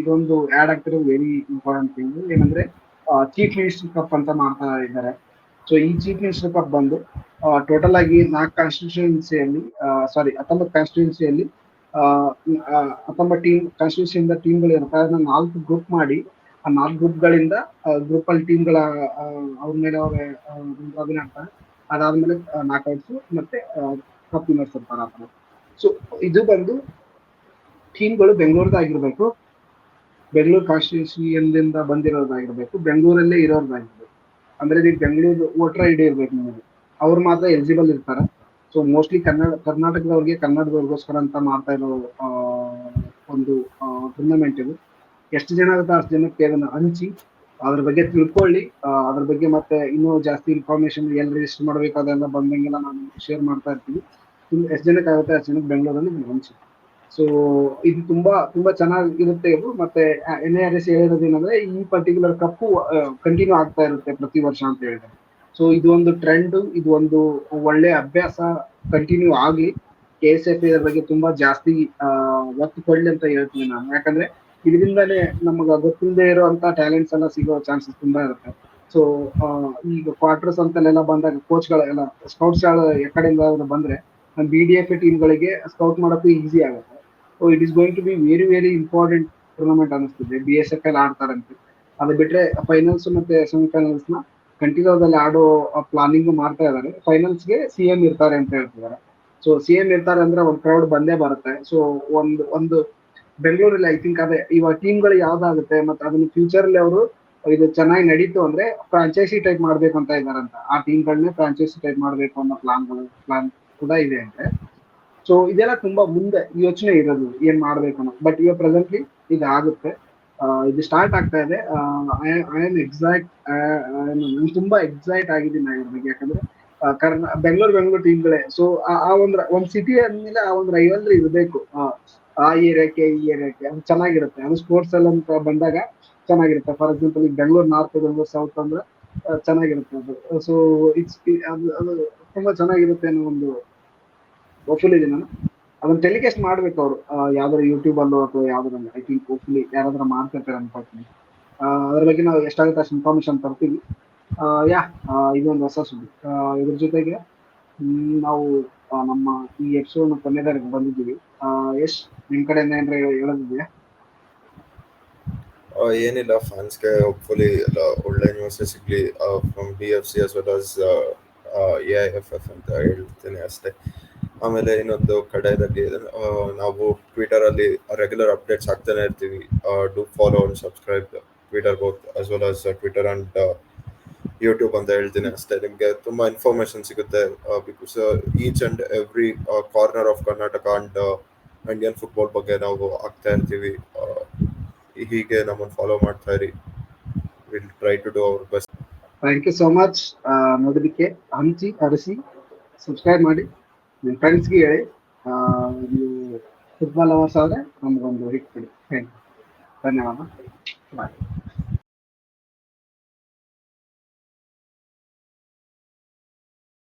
ಇದೊಂದು ಆಡ್ ಆಗ್ತಿರೋ ವೆರಿ ಇಂಪಾರ್ಟೆಂಟ್ ಥಿಂಗ್ ಏನಂದ್ರೆ ಚೀಫ್ ಮಿನಿಸ್ಟರ್ ಕಪ್ ಅಂತ ಮಾಡ್ತಾ ಇದ್ದಾರೆ. ಸೊ ಈ ಚೀಫ್ ಮಿನಿಸ್ಟರ್ ಕಪ್ ಬಂದು ಟೋಟಲ್ ಆಗಿ 4 ಕಾನ್ಸ್ಟಿಟ್ಯೂನ್ಸಿಯಲ್ಲಿ 19 ಕಾನ್ಸ್ಟಿಟ್ಯೂನ್ಸಿಯಲ್ಲಿ 19 ಕಾನ್ಸ್ಟಿಟ್ಯೂನ್ಸಿಯಿಂದ ಟೀಮ್ಗಳು ಇರುತ್ತೆ. ಅದನ್ನ 4 ಗ್ರೂಪ್ ಮಾಡಿ, ಆ 4 ಗ್ರೂಪ್ಗಳಿಂದ ಗ್ರೂಪ್ ಅಲ್ಲಿ ಟೀಮ್ಗಳ ಅವ್ರ ಮೇಲೆ ಅವ್ರ ರಾಬಿನ್ ಆಗ್ತಾರೆ. ಅದಾದ್ಮೇಲೆ ನಾಕ್ಔಟ್ಸ್ ಮತ್ತೆ ಕಪ್ ವಿನ್ನರ್ಸ್ ಇರ್ತಾರೆ ಆ ಥರ. ಸೊ ಇದು ಬಂದು ಟೀಮ್ಗಳು ಬೆಂಗಳೂರದಾಗಿರ್ಬೇಕು, ಬೆಂಗಳೂರು ಕಾನ್ಸ್ಟಿಟ್ಯೂನ್ಸಿಯಿಂದ ಬಂದಿರೋದಾಗಿರ್ಬೇಕು, ಬೆಂಗಳೂರಲ್ಲೇ ಇರೋದಾಗಿರ್ಬೇಕು. ಅಂದ್ರೆ ಈಗ ಬೆಂಗಳೂರು ವೋಟರ್ ID ಇರ್ಬೇಕು ನಿಮಗೆ, ಅವ್ರು ಮಾತ್ರ ಎಲಿಜಿಬಲ್ ಇರ್ತಾರೆ. ಸೊ ಮೋಸ್ಟ್ಲಿ ಕರ್ನಾಟಕದವ್ರಿಗೆ, ಕನ್ನಡದವ್ರಿಗೋಸ್ಕರ ಅಂತ ಮಾಡ್ತಾ ಇರೋ ಒಂದು ಟೂರ್ನಮೆಂಟ್ ಇದು. ಎಷ್ಟು ಜನ ಆಗುತ್ತೆ ಅಷ್ಟು ಜನಕ್ಕೆ ಅದನ್ನ ಹಂಚಿ ಅದ್ರ ಬಗ್ಗೆ ತಿಳ್ಕೊಳ್ಳಿ. ಅದ್ರ ಬಗ್ಗೆ ಮತ್ತೆ ಇನ್ನೂ ಜಾಸ್ತಿ ಇನ್ಫಾರ್ಮೇಶನ್ ಎಲ್ಲಿ ರಿಜಿಸ್ಟರ್ ಮಾಡಬೇಕು ಅದೆಲ್ಲ ಬಂದಂಗೆಲ್ಲ ನಾನು ಶೇರ್ ಮಾಡ್ತಾ ಇರ್ತೀವಿ. ಎಷ್ಟು ಜನಕ್ಕೆ ಆಗುತ್ತೆ ಅಷ್ಟು ಜನಕ್ಕೆ ಬೆಂಗಳೂರಲ್ಲಿ ಹಂಚಿ. ಸೊ ಇದು ತುಂಬಾ ತುಂಬಾ ಚೆನ್ನಾಗಿರುತ್ತೆ ಇದು. ಮತ್ತೆ NIRS ಹೇಳಿರೋದೇನಂದ್ರೆ ಈ ಪರ್ಟಿಕ್ಯುಲರ್ ಕಪ್ಪು ಕಂಟಿನ್ಯೂ ಆಗ್ತಾ ಇರುತ್ತೆ ಪ್ರತಿ ವರ್ಷ ಅಂತ ಹೇಳಿದ್ರೆ. ಸೊ ಇದು ಒಂದು ಟ್ರೆಂಡ್, ಇದು ಒಂದು ಒಳ್ಳೆ ಅಭ್ಯಾಸ ಕಂಟಿನ್ಯೂ ಆಗಿ KSF ಇದ್ರ ಬಗ್ಗೆ ತುಂಬಾ ಜಾಸ್ತಿ ಒತ್ತು ಕೊಡ್ಲಿ ಅಂತ ಹೇಳ್ತೀನಿ ನಾನು. ಯಾಕಂದ್ರೆ ಇದರಿಂದಾನೇ ನಮ್ಗೆ ಗೊತ್ತಿಲ್ಲದೆ ಇರುವಂತ ಟ್ಯಾಲೆಂಟ್ಸ್ ಎಲ್ಲ ಸಿಗೋ ಚಾನ್ಸಸ್ ತುಂಬಾ ಇರುತ್ತೆ. ಸೊ ಈಗ ಕ್ವಾರ್ಟರ್ಸ್ ಅಂತಲ್ಲೆಲ್ಲ ಬಂದಾಗ ಕೋಚ್ಗಳೆಲ್ಲ, ಸ್ಕೌಟ್ಸ್ಗಳು ಕಡೆಯಿಂದ ಬಂದ್ರೆ ನಮ್ಮ BDF ಟೀಮ್ಗಳಿಗೆ ಸ್ಕೌಟ್ ಮಾಡೋಕ್ಕೂ ಈಸಿ ಆಗುತ್ತೆ. So it is going to be very very important tournament ಅನ್ನಿಸ್ತಿದೆ. BSFL ಆಡ್ತಾರಂತೆ. ಅದು ಬಿಟ್ರೆ ಫೈನಲ್ಸ್ ಮತ್ತೆ ಸೆಮಿಫೈನಲ್ಸ್ ನ ಕಂಟಿನ್ಯೂದಲ್ಲಿ ಆಡೋ ಪ್ಲಾನಿಂಗ್ ಮಾಡ್ತಾ ಇದ್ದಾರೆ. ಫೈನಲ್ಸ್ಗೆ CM ಇರ್ತಾರೆ ಅಂತ ಹೇಳ್ತಿದ್ದಾರೆ. ಸೊ CM ಇರ್ತಾರೆ ಅಂದ್ರೆ ಒಂದು ಕ್ರೌಡ್ ಬಂದೇ ಬರುತ್ತೆ. ಸೊ ಒಂದು ಬೆಂಗಳೂರಲ್ಲಿ ಐ ಥಿಂಕ್ ಅದೇ ಇವಾಗ ಟೀಮ್ಗಳು ಯಾವ್ದಾಗುತ್ತೆ ಮತ್ತೆ ಅದನ್ನ ಫ್ಯೂಚರ್ ಅಲ್ಲಿ ಅವರು ಇದು ಚೆನ್ನಾಗಿ ನಡೀತು ಅಂದ್ರೆ ಫ್ರಾಂಚೈಸಿ ಟೈಪ್ ಮಾಡ್ಬೇಕು ಅಂತ ಇದಾರಂತ. ಆ ಟೀಮ್ಗಳನ್ನೇ ಫ್ರಾಂಚೈಸಿ ಟೈಪ್ ಮಾಡ್ಬೇಕು ಅನ್ನೋ ಪ್ಲಾನ್ ಕೂಡ ಇದೆ ಅಂತೆ. ಸೊ ಇದೆಲ್ಲ ತುಂಬಾ ಮುಂದೆ ಯೋಚನೆ ಇರೋದು ಏನ್ ಮಾಡ್ಬೇಕು ಅನ್ನೋ. ಬಟ್ ಇವಾಗ ಪ್ರೆಸೆಂಟ್ಲಿ ಇದು ಆಗುತ್ತೆ. ಇದು ಸ್ಟಾರ್ಟ್ ಆಗ್ತಾ ಇದೆ. ಐ ಆಮ್ ಎಕ್ಸೈಟ್, ನಾನು ತುಂಬಾ ಎಕ್ಸೈಟ್ ಆಗಿದ್ದೀನಿ ಇದ್ರ ಬಗ್ಗೆ. ಯಾಕಂದ್ರೆ ಬೆಂಗಳೂರು ಟೀಮ್ಗಳೇ. ಸೊ ಆ ಒಂದ್ ಸಿಟಿ ಅಂದ್ಮೇಲೆ ಆ ಒಂದು ರೈವಲ್ರಿ ಇರಬೇಕು. ಆ ಏರಿಯಾಕ್ಕೆ ಈ ಏರಿಯಾಕ್ಕೆ ಅದು ಚೆನ್ನಾಗಿರುತ್ತೆ. ಅದು ಸ್ಪೋರ್ಟ್ಸ್ ಅಲ್ಲಿ ಅಂತ ಬಂದಾಗ ಚೆನ್ನಾಗಿರುತ್ತೆ. ಫಾರ್ ಎಕ್ಸಾಂಪಲ್ ಈಗ ಬೆಂಗಳೂರು ನಾರ್ತ್, ಬೆಂಗಳೂರು ಸೌತ್ ಅಂದ್ರೆ ಚೆನ್ನಾಗಿರುತ್ತೆ ಅದು. ಸೊ ಅದು ತುಂಬಾ ಚೆನ್ನಾಗಿರುತ್ತೆ ಅನ್ನೋ ಒಂದು ಹೋಪ್ಫುಲ್ ಇದೆ. ನಾನು ಅದನ್ನ ಟೆಲಿಕಾಸ್ಟ್ ಮಾಡ್ಬೇಕು ಅವರು ಯಾವ್ದಾದ್ರು ಯೂಟ್ಯೂಬ್ ಅಲ್ಲೋ ಅಥವಾ ಯಾವ್ದಾದ್ರು. ಐ ಥಿಂಕ್ ಹೋಪ್ಫುಲಿ ಯಾರಾದ್ರೂ ಮಾಡ್ತಿರ್ತಾರೆ ಅನ್ಕೊಳ್ತೀನಿ. ಅದ್ರ ಬಗ್ಗೆ ನಾವು ಎಷ್ಟಾಗುತ್ತೆ ಅಷ್ಟು ಇನ್ಫಾರ್ಮೇಶನ್ ತರ್ತೀವಿ. ಇದೊಂದು ಹೊಸ ಸುದ್ದಿ. ಇದ್ರ ಜೊತೆಗೆ ನಾವು ನಮ್ಮ ಈ ಎಪಿಸೋಡ್ ಕೊನೆದಾರಿಗೆ ಬಂದಿದ್ದೀವಿ. ಯಶ್, ನಿಮ್ ಕಡೆಯಿಂದ ಏನಾರ ಹೇಳೋದಿದೆಯಾ? ಏನಿಲ್ಲ, ಫ್ಯಾನ್ಸ್ಗೆ ಹೋಪ್ಫುಲಿ ಒಳ್ಳೆ ನ್ಯೂಸ್ ಸಿಗ್ಲಿ from BFC as well as AIFF ಅಂತ ಹೇಳ್ತೀನಿ ಅಷ್ಟೇ. ಆಮೇಲೆ ಇನ್ನೊಂದು ಕಡೆಯಲ್ಲಿ ನಾವು ಟ್ವಿಟರ್ ಅಲ್ಲಿ ರೆಗ್ಯುಲರ್ ಅಪ್ಡೇಟ್ಸ್ ಆಗ್ತಾನೆ ಇರ್ತೀವಿ. Do follow and subscribe Twitter both as well as Twitter and YouTube ಅಂತ ಹೇಳ್ತೀನಿ ಅಷ್ಟೇ. ನಿಮಗೆ ತುಂಬಾ ಇನ್ಫಾರ್ಮೇಶನ್ ಸಿಗುತ್ತೆ because each and every corner of Karnataka and Indian football ಬಗ್ಗೆ ನಾವು ಆಗ್ತಾ ಇರ್ತೀವಿ. ಹೀಗೆ ನಮ್ಮನ್ನು ಫಾಲೋ ಮಾಡ್ತಾ ಇರಿ. Will try to do our best. Thank you so much. ನೋಡೋದಕ್ಕೆ ಹಂಚಿ ಹರಿಸಿ ಸಬ್ಸ್ಕ್ರೈಬ್ ಮಾಡಿ ನಿಮ್ಮ ಫ್ರೆಂಡ್ಸ್ಗೆ ಹೇಳಿ. ನೀವು ಫುಟ್ಬಾಲ್ ಅವರ್ಸ್ ಆದರೆ ನಮಗೊಂದು ಹಿಟ್ ಕೊಡಿ. ಧನ್ಯವಾದ. ಬಾಯ್.